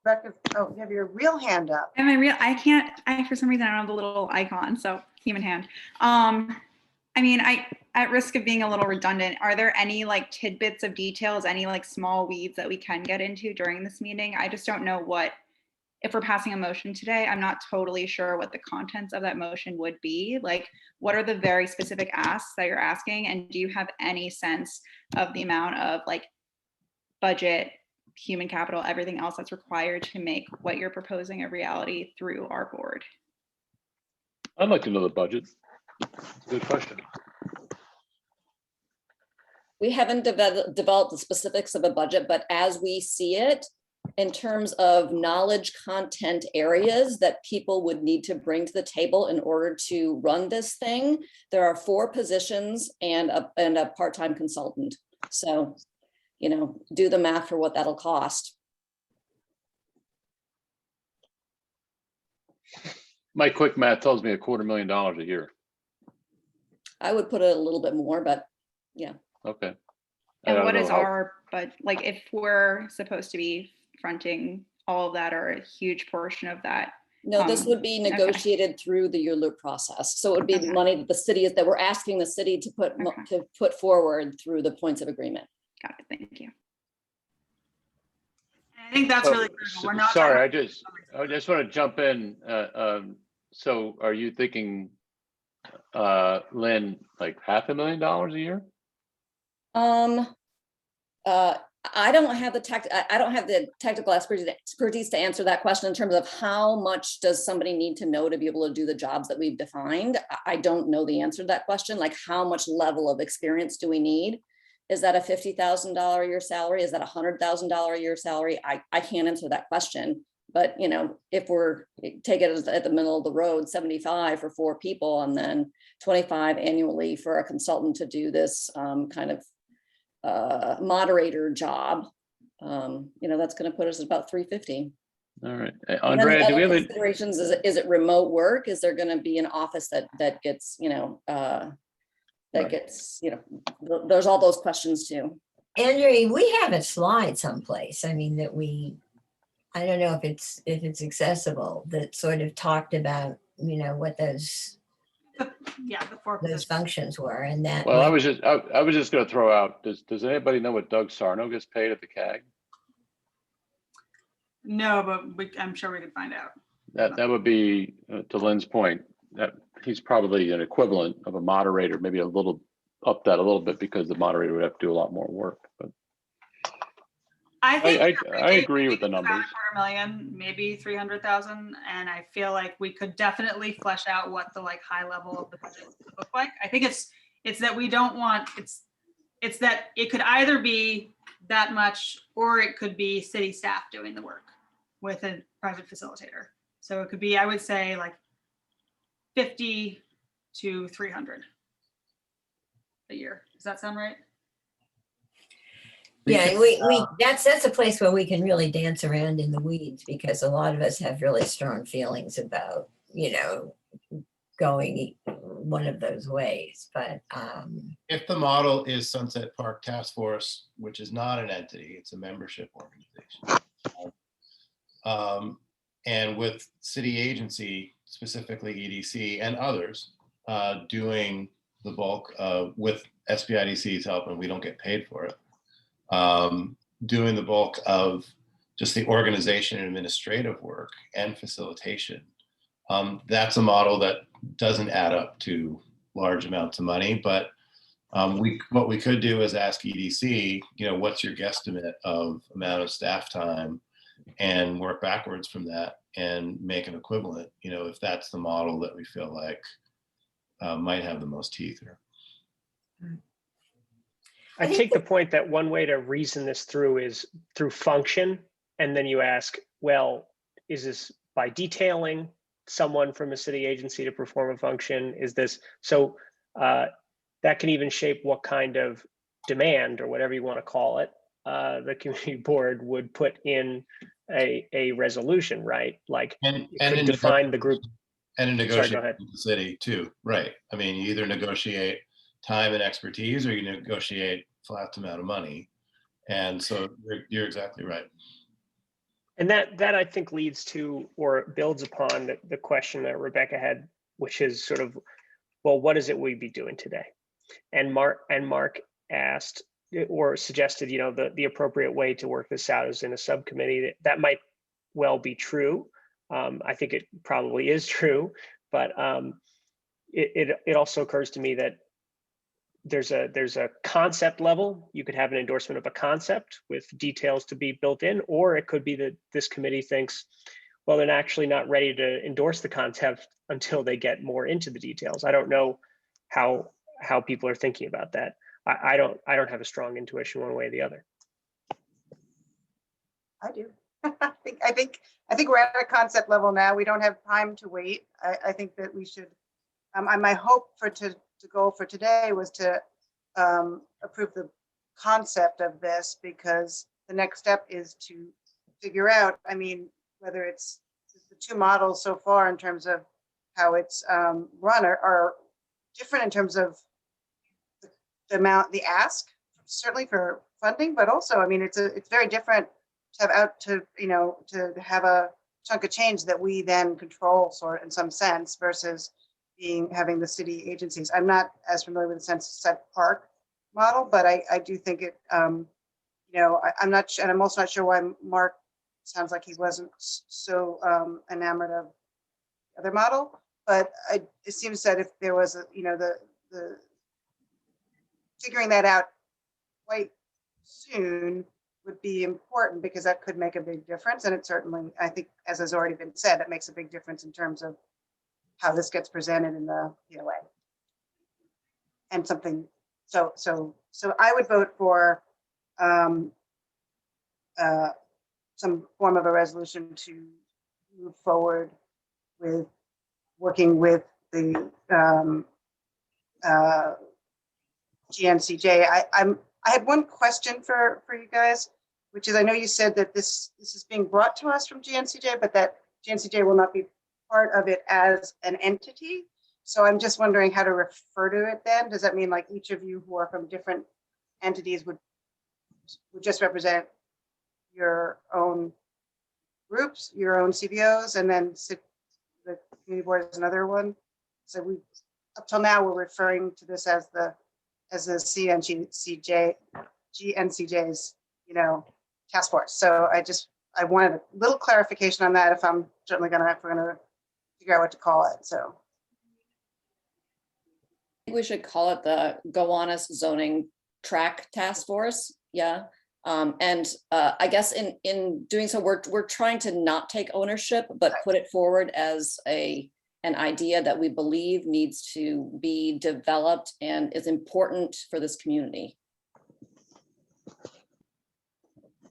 Speaker 1: Rebecca, you have your real hand up.
Speaker 12: And for some reason, I don't have the little icon, so human hand. At risk of being a little redundant, are there any tidbits of details, any small weeds that we can get into during this meeting? I just don't know if we're passing a motion today, I'm not totally sure what the contents of that motion would be. What are the very specific asks that you're asking? And do you have any sense of the amount of budget, human capital, everything else that's required to make what you're proposing a reality through our board?
Speaker 7: I'd like to know the budget. Good question.
Speaker 4: We haven't developed the specifics of a budget, but as we see it, in terms of knowledge content areas that people would need to bring to the table in order to run this thing, there are 4 positions and a part-time consultant. So, you know, do the math for what that'll cost.
Speaker 7: My quick math tells me $250,000 a year.
Speaker 4: I would put it a little bit more, but yeah.
Speaker 7: Okay. I
Speaker 12: And
Speaker 7: don't
Speaker 12: what is
Speaker 7: know how-
Speaker 12: our, but like if we're supposed to be fronting all of that or a huge portion of that?
Speaker 4: No, this would be
Speaker 12: okay.
Speaker 4: negotiated through the ULURP process. So it would be the
Speaker 12: Okay.
Speaker 4: money that the city is, that we're asking the city to put forward through the points of agreement.
Speaker 12: Got it, thank you.
Speaker 3: I think that's
Speaker 7: So,
Speaker 3: really critical. We're not
Speaker 7: sorry,
Speaker 3: talking
Speaker 7: I just want to jump in. So are you thinking, Lynn, like $500,000 a year?
Speaker 4: I don't have the technical expertise to answer that question in terms of how much does somebody need to know to be able to do the jobs that we've defined. I don't know the answer to that question. Like, how much level of experience do we need? Is that a $50,000 a year salary? Is that a $100,000 a year salary? I can't answer that question. But, you know, if we're take it at the middle of the road, 75 for 4 people and then 25 annually for a consultant to do this kind of moderator job, you know, that's going to put us at about 350.
Speaker 7: All right.
Speaker 4: And then the
Speaker 7: Andrea, do we
Speaker 4: other
Speaker 7: have a,
Speaker 4: considerations? Is it remote work? Is there going to be an office that gets, you know, that
Speaker 7: Right.
Speaker 4: gets, you know, there's all those questions too.
Speaker 6: Andrea, we have a slide someplace. I mean, I don't know if it's accessible, that sort of talked about, you know, what those
Speaker 3: yeah, the 4
Speaker 6: those
Speaker 3: positions.
Speaker 6: functions were, and that.
Speaker 7: well, I
Speaker 6: might-
Speaker 7: was just going to throw out, does anybody know what Doug Sarno gets paid at the CAG?
Speaker 3: No, but I'm sure we could find out.
Speaker 7: That would be, to Lynn's point, that he's probably an equivalent of a moderator, maybe a little up that a little bit because the moderator would have to do a lot more work. But
Speaker 3: I think
Speaker 7: I agree with the
Speaker 3: about
Speaker 7: numbers.
Speaker 3: $250,000, maybe 300,000, and I feel like we could definitely flesh out what the like high level of the budget would look like. I think it's that we don't want it's that it could either be that much or it could be city staff doing the work with a private facilitator. So it could be, I would say, like 50 to 300 a year. Does that sound right?
Speaker 6: Yeah, we that's a place where we can really dance around in the weeds, because a lot of us have really strong feelings about, you know, going one of those ways. But
Speaker 5: If the model is Sunset Park Task Force, which is not an entity, it's a membership organization. And with city agency, specifically EDC and others, doing the bulk with SBIDC's help, and we don't get paid for it, doing the bulk of just the organization and administrative work and facilitation. That's a model that doesn't add up to large amounts of money, but what we could do is ask EDC, you know, what's your guesstimate of amount of staff time, and work backwards from that and make an equivalent, you know, if that's the model that we feel like might have the most teeth here.
Speaker 9: I take the point that one way to reason this through is through function. And then you ask, well, is this by detailing someone from a city agency to perform a function? Is this, so that can even shape what kind of demand or whatever you want to call it, the community board would put in a resolution, right? Like
Speaker 5: And
Speaker 9: could define the group.
Speaker 5: And a
Speaker 9: Sorry, go
Speaker 5: negotiation
Speaker 9: ahead.
Speaker 5: with the city too, right? I mean, you either negotiate time and expertise, or you negotiate flat amount of money. And so you're exactly right.
Speaker 9: And that I think leads to, or builds upon the question that Rebecca had, which is sort of, well, what is it we be doing today? And Mark asked or suggested, you know, the appropriate way to work this out is in a subcommittee. That might well be true. I think it probably is true, but it also occurs to me that there's a concept level. You could have an endorsement of a concept with details to be built in, or it could be that this committee thinks, well, they're actually not ready to endorse the concept until they get more into the details. I don't know how people are thinking about that. I don't have a strong intuition one way or the other.
Speaker 1: I do. I think we're at a concept level now. We don't have time to wait. I think that we should. My hope to go for today was to approve the concept of this, because the next step is to figure out. I mean, whether it's the two models so far in terms of how it's run are different in terms of the amount, the ask, certainly for funding, but also, I mean, it's very different to have a chunk of change that we then control, sort in some sense, versus having the city agencies. I'm not as familiar with the Sunset Park model, but I do think it. I'm not, and I'm also not sure why Mark sounds like he wasn't so enamored of the other model. But it seems that if there was the figuring that out quite soon would be important, because that could make a big difference. And it certainly, I think, as has already been said, it makes a big difference in terms of how this gets presented in the POA. And something, so I would vote for some form of a resolution to move forward with working with the GNCJ. I had one question for you guys, which is, I know you said that this is being brought to us from GNCJ, but that GNCJ will not be part of it as an entity. So I'm just wondering how to refer to it then. Does that mean like each of you who are from different entities would just represent your own groups, your own CBOs, and then the community board is another one? So we, up till now, we're referring to this as the GNCJ's, task force. So I wanted a little clarification on that, if we're gonna figure out what to call it. So
Speaker 4: I think we should call it the Gowanus Zoning Track Task Force. Yeah. I guess in doing so, we're trying to not take ownership, but put it forward as an idea that we believe needs to be developed and is important for this community.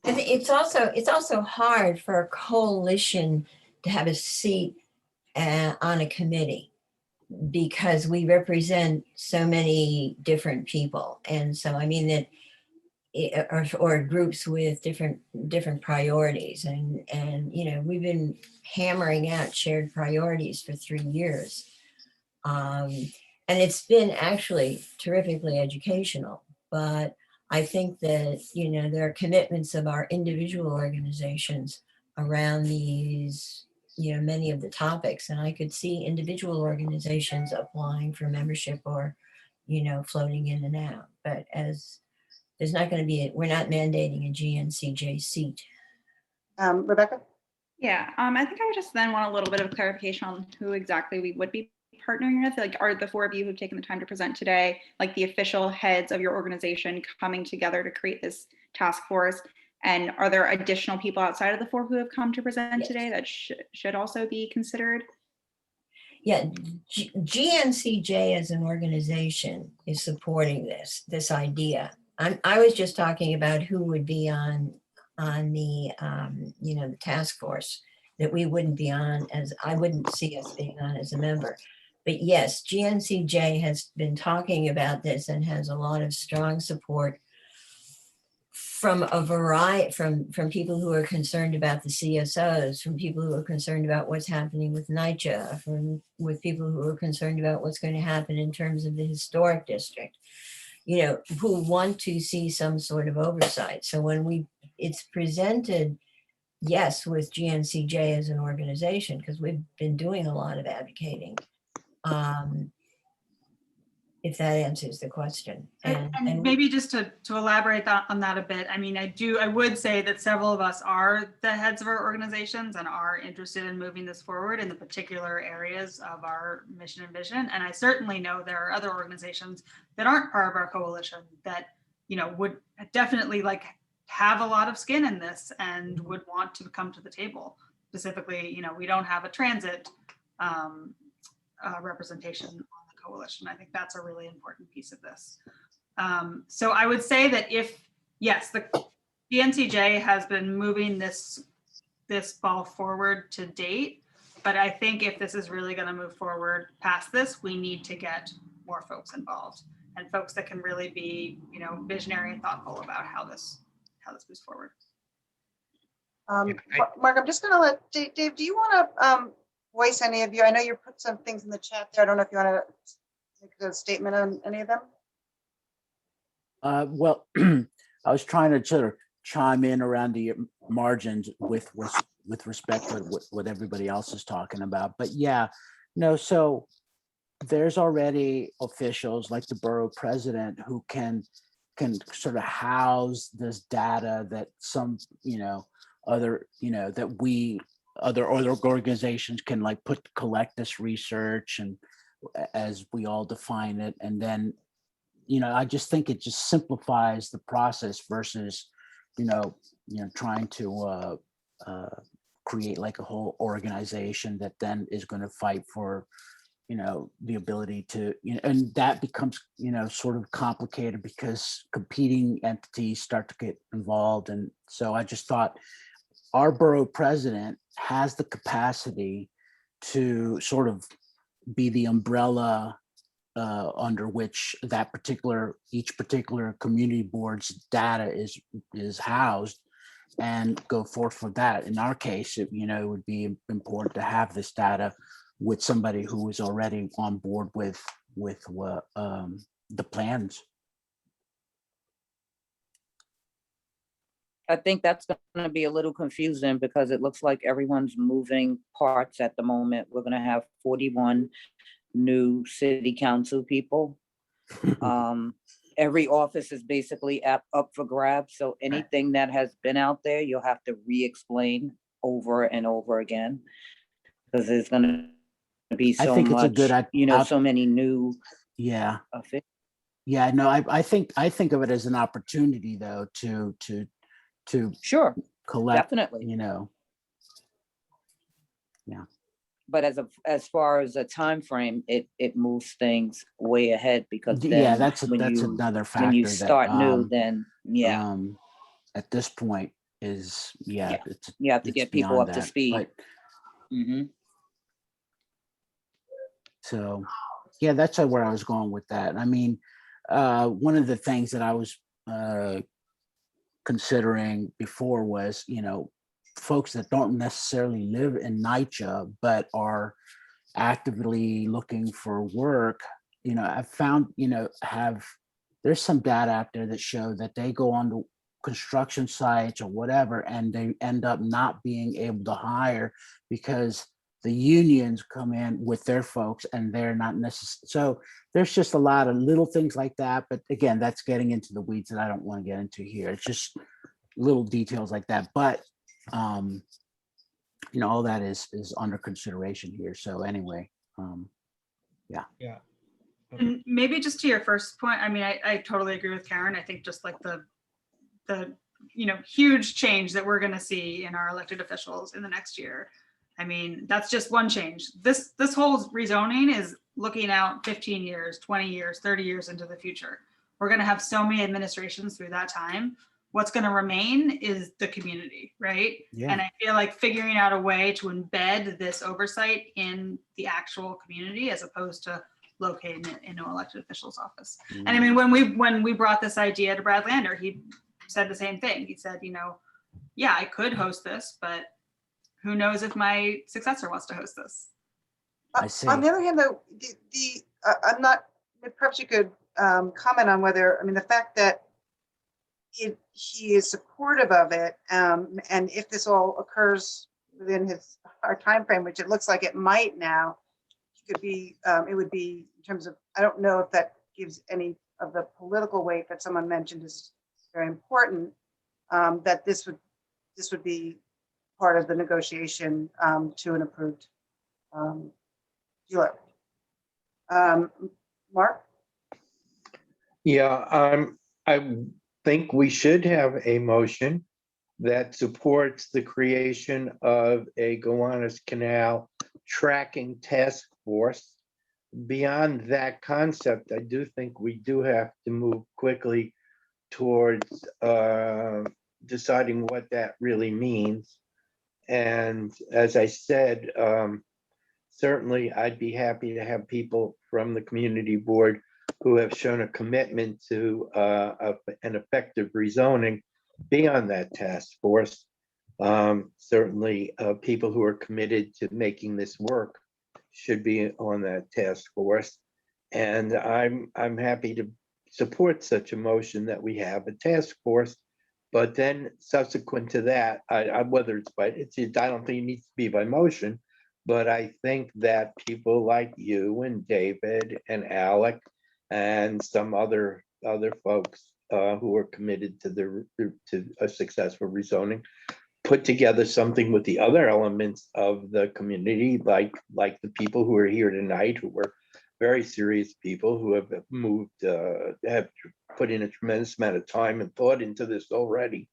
Speaker 6: And it's also hard for a coalition to have a seat on a committee, because we represent so many different people. And so, I mean, that or groups with different priorities, and we've been hammering out shared priorities for 3 years, and it's been actually terrifically educational. But I think that there are commitments of our individual organizations around these many of the topics, and I could see individual organizations applying for membership or floating in and out. But as there's not going to be, we're not mandating a GNCJ seat.
Speaker 1: Rebecca?
Speaker 12: Yeah, I think I would just then want a little bit of clarification on who exactly we would be partnering with. Like, are the four of you who've taken the time to present today, like the official heads of your organization coming together to create this task force? And are there additional people outside of the four who have come to present today that should also be considered?
Speaker 6: Yeah, GNCJ as an organization is supporting this idea. I was just talking about who would be on the the task force that we wouldn't be on, as I wouldn't see us being on as a member. But yes, GNCJ has been talking about this and has a lot of strong support from a variety, from people who are concerned about the CSOs, from people who are concerned about what's happening with NYCHA, with people who are concerned about what's going to happen in terms of the historic district, who want to see some sort of oversight. So when it's presented, yes, with GNCJ as an organization, because we've been doing a lot of advocating, if that answers the question.
Speaker 3: And maybe just to elaborate on that a bit, I mean, I would say that several of us are the heads of our organizations and are interested in moving this forward in the particular areas of our mission and vision. And I certainly know there are other organizations that aren't part of our coalition that, would definitely have a lot of skin in this and would want to come to the table. specifically, we don't have a transit representation on the coalition. I think that's a really important piece of this. So I would say that yes, the NCJ has been moving this ball forward to date, but I think if this is really going to move forward past this, we need to get more folks involved and folks that can really be, visionary and thoughtful about how this moves forward.
Speaker 1: Mark, I'm just going to let Dave, do you want to voice any of you? I know you put some things in the chat there. I don't know if you want to make a statement on any of them.
Speaker 13: Well, I was trying to sort of chime in around the margins with respect to what everybody else is talking about. But yeah, no, so there's already officials like the borough president who can sort of house this data that some, other organizations can like collect this research and as we all define it. And then, I just think it just simplifies the process versus, trying to create like a whole organization that then is going to fight for, the ability to, and that becomes, sort of complicated because competing entities start to get involved. And so I just thought our borough president has the capacity to sort of be the umbrella under which each particular community board's data is housed and go forth for that. In our case, it would be important to have this data with somebody who is already on board with the plans.
Speaker 10: I think that's going to be a little confusing because it looks like everyone's moving parts at the moment. We're going to have 41 new city council people. Every office is basically up for grabs. So anything that has been out there, you'll have to re-explain over and over again because there's going to be so much, so many new.
Speaker 13: Yeah. Yeah. No, I think of it as an opportunity though to
Speaker 10: sure
Speaker 13: collect.
Speaker 10: Definitely.
Speaker 13: Yeah.
Speaker 10: But as far as a time frame, it moves things way ahead because then
Speaker 13: that's another factor.
Speaker 10: When you start new, then
Speaker 13: at this point is
Speaker 10: you have to get people up to speed.
Speaker 13: So yeah, that's where I was going with that. I mean, one of the things that I was considering before was, folks that don't necessarily live in NYCHA, but are actively looking for work, I've found, there's some data out there that show that they go on to construction sites or whatever, and they end up not being able to hire because the unions come in with their folks and they're not necessarily. So there's just a lot of little things like that. But again, that's getting into the weeds that I don't want to get into here. It's just little details like that. But all that is under consideration here. So anyway, yeah.
Speaker 3: And maybe just to your first point, I mean, I totally agree with Karen. I think just like the huge change that we're going to see in our elected officials in the next year. I mean, that's just one change. This whole rezoning is looking out 15 years, 20 years, 30 years into the future. We're going to have so many administrations through that time. What's going to remain is the community, right?
Speaker 13: Yeah.
Speaker 3: And I feel like figuring out a way to embed this oversight in the actual community as opposed to locating it in an elected official's office. And I mean, when we brought this idea to Brad Lander, he said the same thing. He said, yeah, I could host this, but who knows if my successor wants to host this.
Speaker 13: I see.
Speaker 1: On the other hand, though, I'm not. Perhaps you could comment on whether, the fact that he is supportive of it, and if this all occurs within our time frame, which it looks like it might now, it could be. It would be in terms of. I don't know if that gives any of the political weight that someone mentioned is very important. That this would be part of the negotiation to an approved dealer. Mark?
Speaker 8: Yeah, I think we should have a motion that supports the creation of a Gowanus Canal tracking task force. Beyond that concept, I do think we do have to move quickly towards deciding what that really means. And as I said, certainly I'd be happy to have people from the community board who have shown a commitment to an effective rezoning be on that task force. Certainly people who are committed to making this work should be on that task force. And I'm happy to support such a motion that we have a task force. But then subsequent to that, whether it's by, I don't think it needs to be by motion, but I think that people like you and David and Alec and some other folks who are committed to a successful rezoning put together something with the other elements of the community, like the people who are here tonight, who were very serious people who have moved, have put in a tremendous amount of time and thought into this already,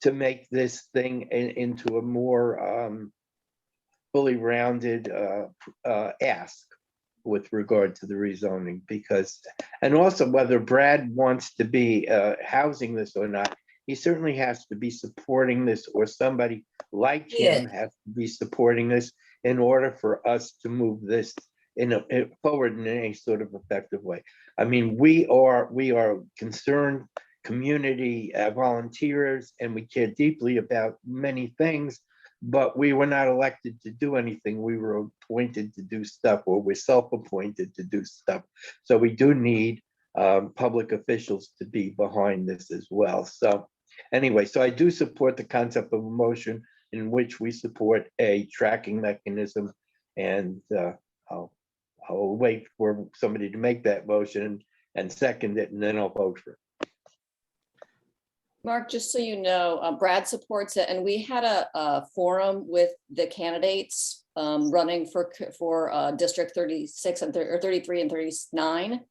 Speaker 8: to make this thing into a more fully rounded ask with regard to the rezoning. Because, and also whether Brad wants to be housing this or not, he certainly has to be supporting this, or somebody like him has to be supporting this in order for us to move this forward in any sort of effective way. I mean, we are concerned community volunteers, and we care deeply about many things, but we were not elected to do anything. We were appointed to do stuff, or we're self-appointed to do stuff. So we do need public officials to be behind this as well. So anyway, so I do support the concept of a motion in which we support a tracking mechanism, and I'll wait for somebody to make that motion and second it, and then I'll vote for it.
Speaker 4: Mark, just so you know, Brad supports it, and we had a forum with the candidates running for District 36 and 33 and 39,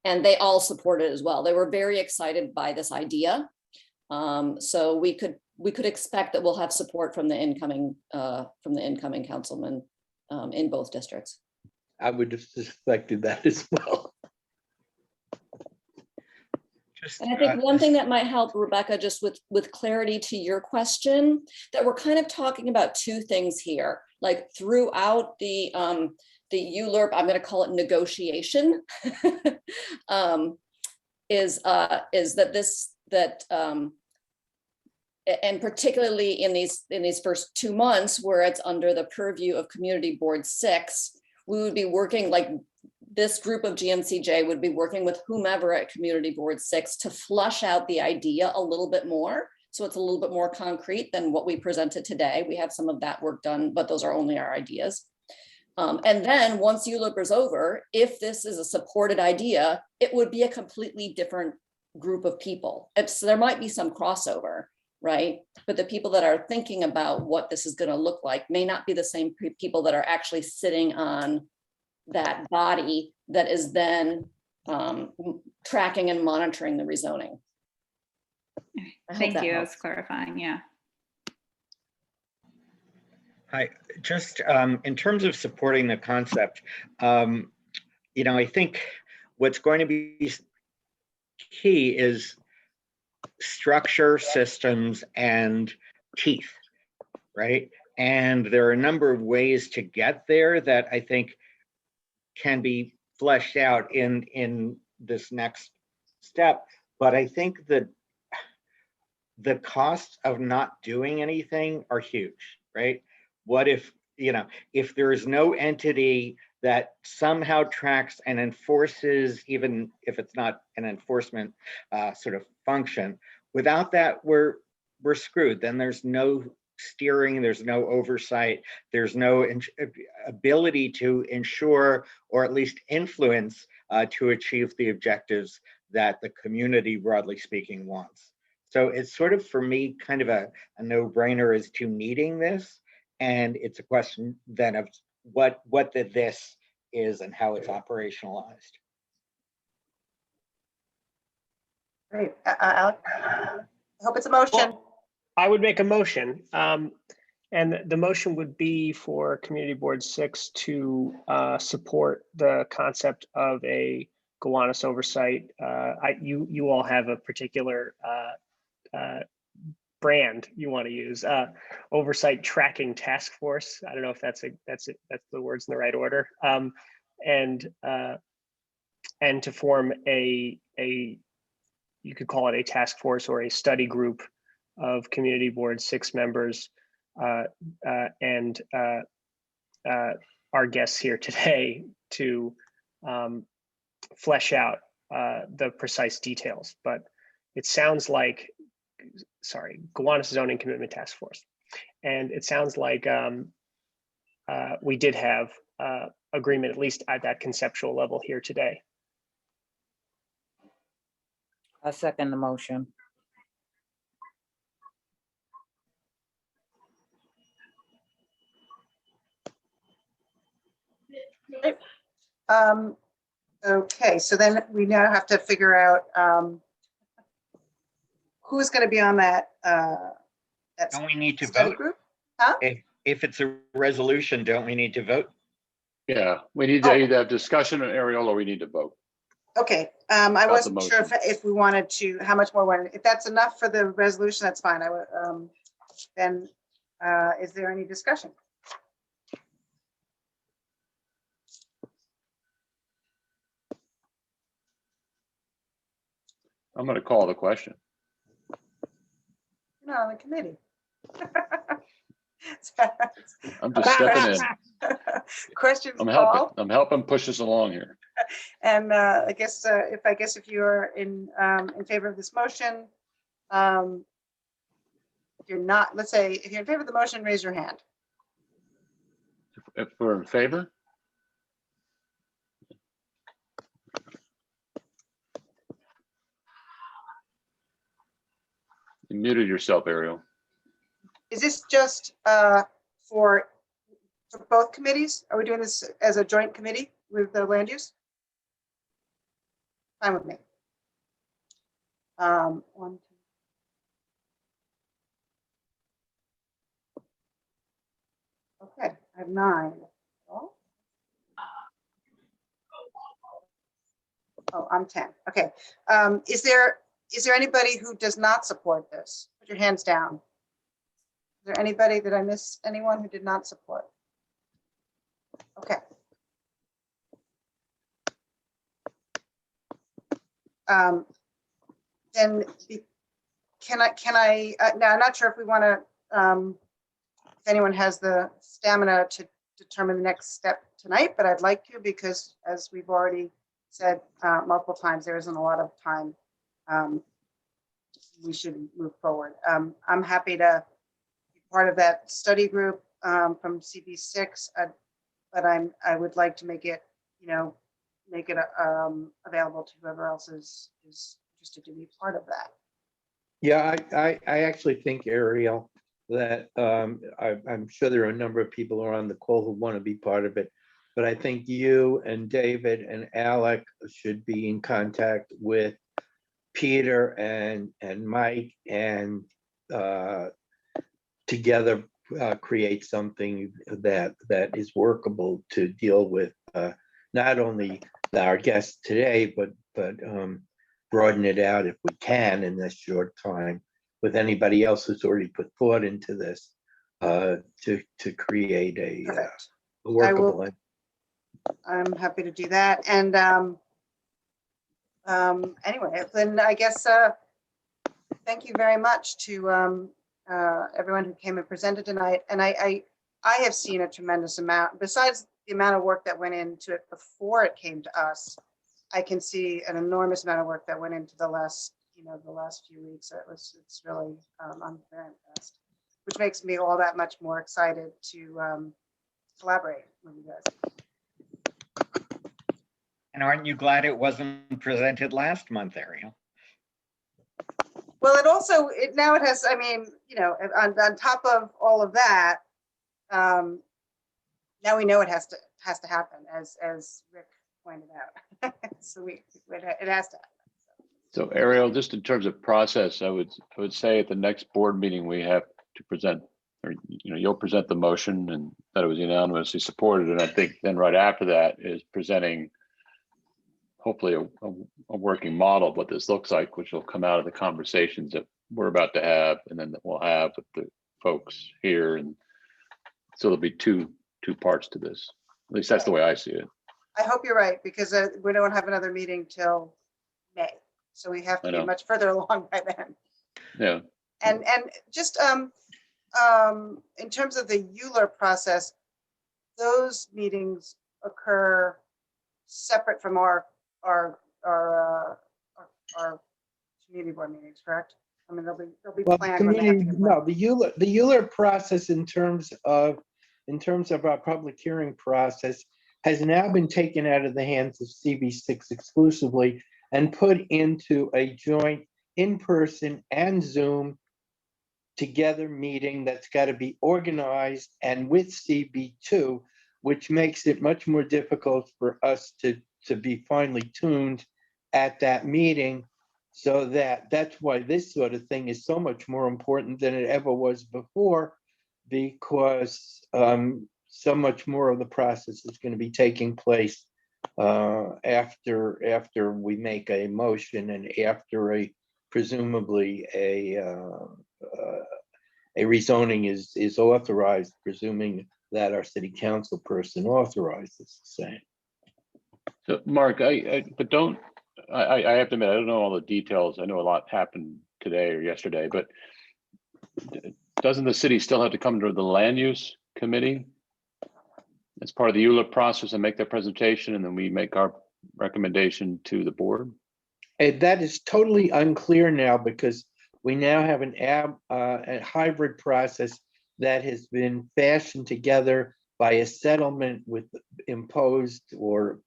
Speaker 4: and they all supported it as well. They were very excited by this idea. So we could expect that we'll have support from the incoming councilman in both districts.
Speaker 8: I would have suspected that as well.
Speaker 4: And I think one thing that might help, Rebecca, just with clarity to your question, that we're kind of talking about two things here, like throughout the ULURP, I'm going to call it negotiation, is that and particularly in these first 2 months where it's under the purview of Community Board 6, we would be working, like this group of GNCJ would be working with whomever at Community Board 6 to flush out the idea a little bit more. So it's a little bit more concrete than what we presented today. We have some of that work done, but those are only our ideas. And then once ULURP is over, if this is a supported idea, it would be a completely different group of people. So there might be some crossover, right? But the people that are thinking about what this is going to look like may not be the same people that are actually sitting on that body that is then tracking and monitoring the rezoning.
Speaker 12: Thank you. That's clarifying. Yeah.
Speaker 2: Hi, just in terms of supporting the concept, I think what's going to be key is structure, systems, and teeth, right? And there are a number of ways to get there that I think can be fleshed out in this next step. But I think that the costs of not doing anything are huge, right? What if there is no entity that somehow tracks and enforces, even if it's not an enforcement sort of function? Without that, we're screwed. Then there's no steering, there's no oversight, there's no ability to ensure or at least influence to achieve the objectives that the community, broadly speaking, wants. So it's sort of, for me, kind of a no-brainer as to needing this. And it's a question then of what this is and how it's operationalized.
Speaker 1: Great. I hope it's a motion.
Speaker 9: I would make a motion. And the motion would be for Community Board 6 to support the concept of a Gowanus oversight. You all have a particular brand you want to use, oversight tracking task force. I don't know if that's the words in the right order. And to form a you could call it a task force or a study group of Community Board 6 members and our guests here today to flesh out the precise details. But it sounds like, Gowanus Zoning Commitment Task Force. And it sounds like we did have agreement, at least at that conceptual level here today.
Speaker 10: I second the motion.
Speaker 1: Okay, so then we now have to figure out who's going to be on that.
Speaker 2: Don't we need to
Speaker 1: study
Speaker 2: vote?
Speaker 1: group? Huh?
Speaker 2: If it's a resolution, don't we need to vote?
Speaker 7: Yeah, we need to either have discussion on Ariel or we need to vote.
Speaker 1: Okay, I wasn't sure if we wanted to, how much more, if that's enough for the resolution, that's fine. I would, then is there any discussion?
Speaker 7: I'm going to call the question.
Speaker 1: You're not on the committee.
Speaker 7: I'm just stepping in.
Speaker 1: Questions
Speaker 7: I'm
Speaker 1: called.
Speaker 7: helping push us along here.
Speaker 1: And I guess if you are in favor of this motion, if you're not, let's say if you're in favor of the motion, raise your hand.
Speaker 7: If we're in favor, you muted yourself, Ariel.
Speaker 1: Is this just for both committees? Are we doing this as a joint committee with the land use? Fine with me. One, two. Okay, I have 9. Oh, I'm 10. Okay. Is there anybody who does not support this? Put your hands down. Is there anybody, did I miss anyone who did not support? Okay. Then can I now I'm not sure if we want to if anyone has the stamina to determine the next step tonight, but I'd like to, because as we've already said multiple times, there isn't a lot of time. We should move forward. I'm happy to be part of that study group from CB6, but I would like to make it, available to whoever else is interested to be part of that.
Speaker 8: Yeah, I actually think, Ariel, that I'm sure there are a number of people who are on the call who want to be part of it, but I think you and David and Alec should be in contact with Peter and Mike and together create something that is workable to deal with not only our guests today, but broaden it out if we can in this short time with anybody else who's already put thought into this to create a workable.
Speaker 1: I'm happy to do that. And anyway, then I guess thank you very much to everyone who came and presented tonight. And I have seen a tremendous amount, besides the amount of work that went into it before it came to us. I can see an enormous amount of work that went into the last few weeks. It's really, I'm very impressed, which makes me all that much more excited to collaborate with you guys.
Speaker 2: And aren't you glad it wasn't presented last month, Ariel?
Speaker 1: Well, now it has, I mean, on top of all of that, now we know it has to happen, as Rick pointed out. So it has to happen.
Speaker 7: So Ariel, just in terms of process, I would say at the next board meeting, we have to present, or you'll present the motion and that it was unanimously supported. And I think then right after that is presenting hopefully a working model of what this looks like, which will come out of the conversations that we're about to have and then that we'll have with the folks here. And so there'll be two parts to this. At least that's the way I see it.
Speaker 1: I hope you're right, because we don't have another meeting till May. So we have to
Speaker 7: I
Speaker 1: be
Speaker 7: know.
Speaker 1: much further along by then.
Speaker 7: Yeah.
Speaker 1: And just in terms of the Euler process, those meetings occur separate from our community board meetings, correct? I mean, they'll be
Speaker 8: Well,
Speaker 1: planned when they have to get planned.
Speaker 8: the Euler process in terms of our public hearing process has now been taken out of the hands of CB6 exclusively and put into a joint in-person and Zoom together meeting that's got to be organized and with CB2, which makes it much more difficult for us to be finely tuned at that meeting. So that's why this sort of thing is so much more important than it ever was before, because so much more of the process is going to be taking place after we make a motion and after presumably a rezoning is authorized, presuming that our city council person authorizes the same.
Speaker 7: So Mark, I have to admit, I don't know all the details. I know a lot happened today or yesterday, but doesn't the city still have to come to the land use committee as part of the ULIP process and make their presentation, and then we make our recommendation to the board?
Speaker 8: That is totally unclear now, because we now have a hybrid process that has been fashioned together by a settlement with imposed or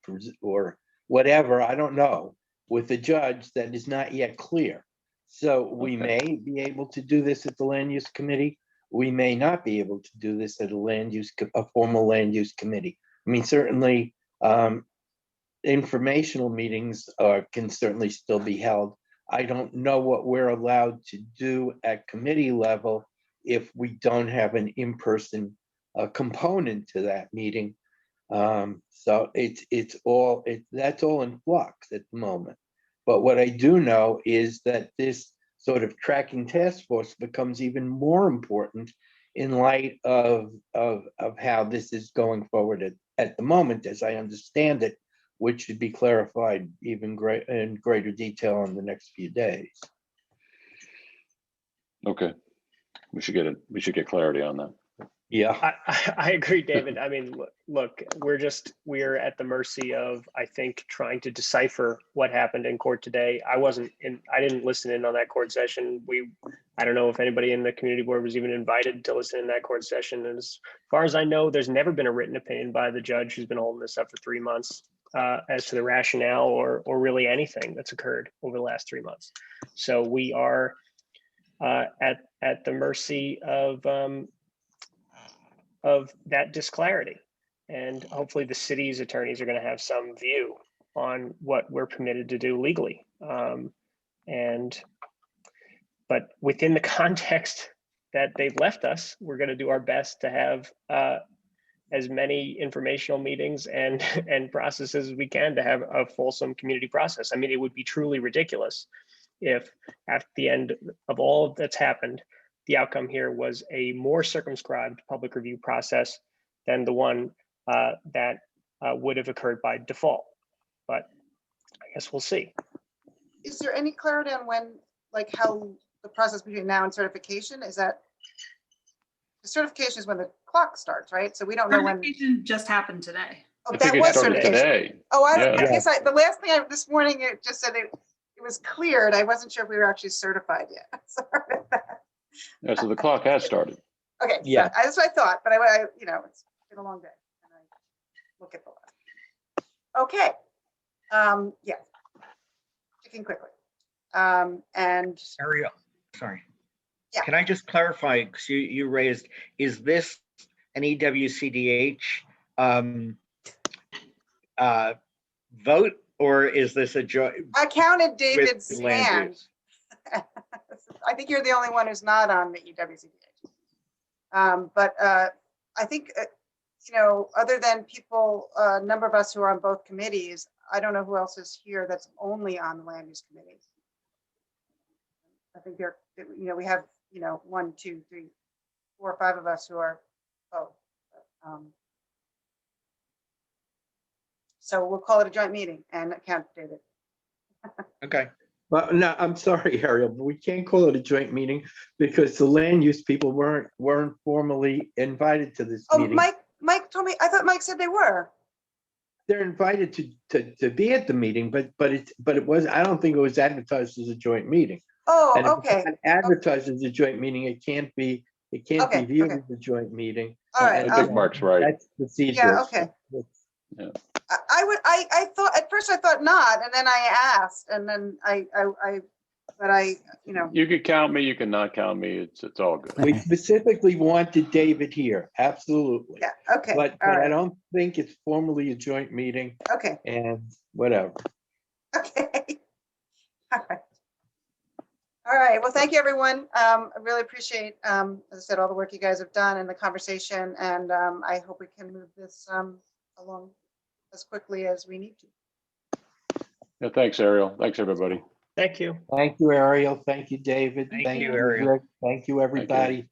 Speaker 8: whatever, I don't know, with the judge that is not yet clear. So we may be able to do this at the land use committee. We may not be able to do this at a formal land use committee. I mean, certainly informational meetings can certainly still be held. I don't know what we're allowed to do at committee level if we don't have an in-person component to that meeting. So that's all in flux at the moment. But what I do know is that this sort of tracking task force becomes even more important in light of how this is going forward at the moment, as I understand it, which should be clarified in greater detail in the next few days.
Speaker 7: Okay, we should get clarity on that.
Speaker 8: Yeah,
Speaker 9: I agree, David. I mean, look, we're at the mercy of, I think, trying to decipher what happened in court today. I didn't listen in on that court session. I don't know if anybody in the community board was even invited to listen in that court session. And as far as I know, there's never been a written opinion by the judge who's been holding this up for 3 months as to the rationale or really anything that's occurred over the last 3 months. So we are at the mercy of that disclarity. And hopefully the city's attorneys are going to have some view on what we're permitted to do legally. But within the context that they've left us, we're going to do our best to have as many informational meetings and processes as we can to have a fulsome community process. I mean, it would be truly ridiculous if at the end of all that's happened, the outcome here was a more circumscribed public review process than the one that would have occurred by default. But I guess we'll see.
Speaker 1: Is there any clarity on when, like how the process between now and certification is? That the certification is when the clock starts, right? So we don't know when.
Speaker 3: Certification just happened today.
Speaker 1: Oh,
Speaker 7: I
Speaker 1: that
Speaker 7: think it
Speaker 1: was
Speaker 7: started
Speaker 1: certification.
Speaker 7: today.
Speaker 1: Oh, I
Speaker 7: Yeah.
Speaker 1: guess the last thing this morning, it just said it was cleared. I wasn't sure if we were actually certified yet. Sorry about that.
Speaker 7: Yeah, so the clock has started.
Speaker 1: Okay,
Speaker 8: Yeah.
Speaker 1: so that's what I thought, but I it's been a long day. And I look at the last. Okay. Yeah. Checking quickly. And
Speaker 2: Ariel, sorry.
Speaker 1: Yeah.
Speaker 2: Can I just clarify, because you raised, is this an EWCDH vote Or is this a joint?
Speaker 1: I counted David's
Speaker 2: land
Speaker 1: hand.
Speaker 2: use?
Speaker 1: I think you're the only one who's not on the EWCDA. But I think, you know, other than people, a number of us who are on both committees, I don't know who else is here that's only on the land use committee. I think there, you know, we have, you know, 1, 2, 3, 4 or 5 of us who are both. So we'll call it a joint meeting and count David.
Speaker 2: Okay.
Speaker 8: Well, no, I'm sorry, Ariel, but we can't call it a joint meeting because the land use people weren't formally invited to this
Speaker 1: Oh,
Speaker 8: meeting.
Speaker 1: Mike told me, I thought Mike said they were.
Speaker 8: They're invited to be at the meeting, but it was, I don't think it was advertised as a joint meeting.
Speaker 1: Oh,
Speaker 8: And if
Speaker 1: okay.
Speaker 8: it's not advertised as a joint meeting, it can't be
Speaker 1: Okay,
Speaker 8: viewed
Speaker 1: okay.
Speaker 8: as a joint meeting.
Speaker 1: All right.
Speaker 7: I think Mark's right.
Speaker 8: That's procedure.
Speaker 1: Yeah, okay.
Speaker 7: Yeah.
Speaker 1: I thought, at first I thought not, and then I asked, and then but I, you know,
Speaker 7: You could count me, you can not count me. It's all good.
Speaker 8: We specifically wanted David here, absolutely.
Speaker 1: yeah, okay.
Speaker 8: But
Speaker 1: All
Speaker 8: I
Speaker 1: right.
Speaker 8: don't think it's formally a joint meeting
Speaker 1: Okay,
Speaker 8: and whatever.
Speaker 1: okay. All right. All right, well, thank you, everyone. I really appreciate, as I said, all the work you guys have done and the conversation, and I hope we can move this along as quickly as we need to.
Speaker 7: Yeah, thanks, Ariel. Thanks, everybody.
Speaker 9: Thank you.
Speaker 8: Thank you, Ariel. Thank you, David.
Speaker 2: Thank you, Ariel.
Speaker 8: Rick. Thank you, everybody.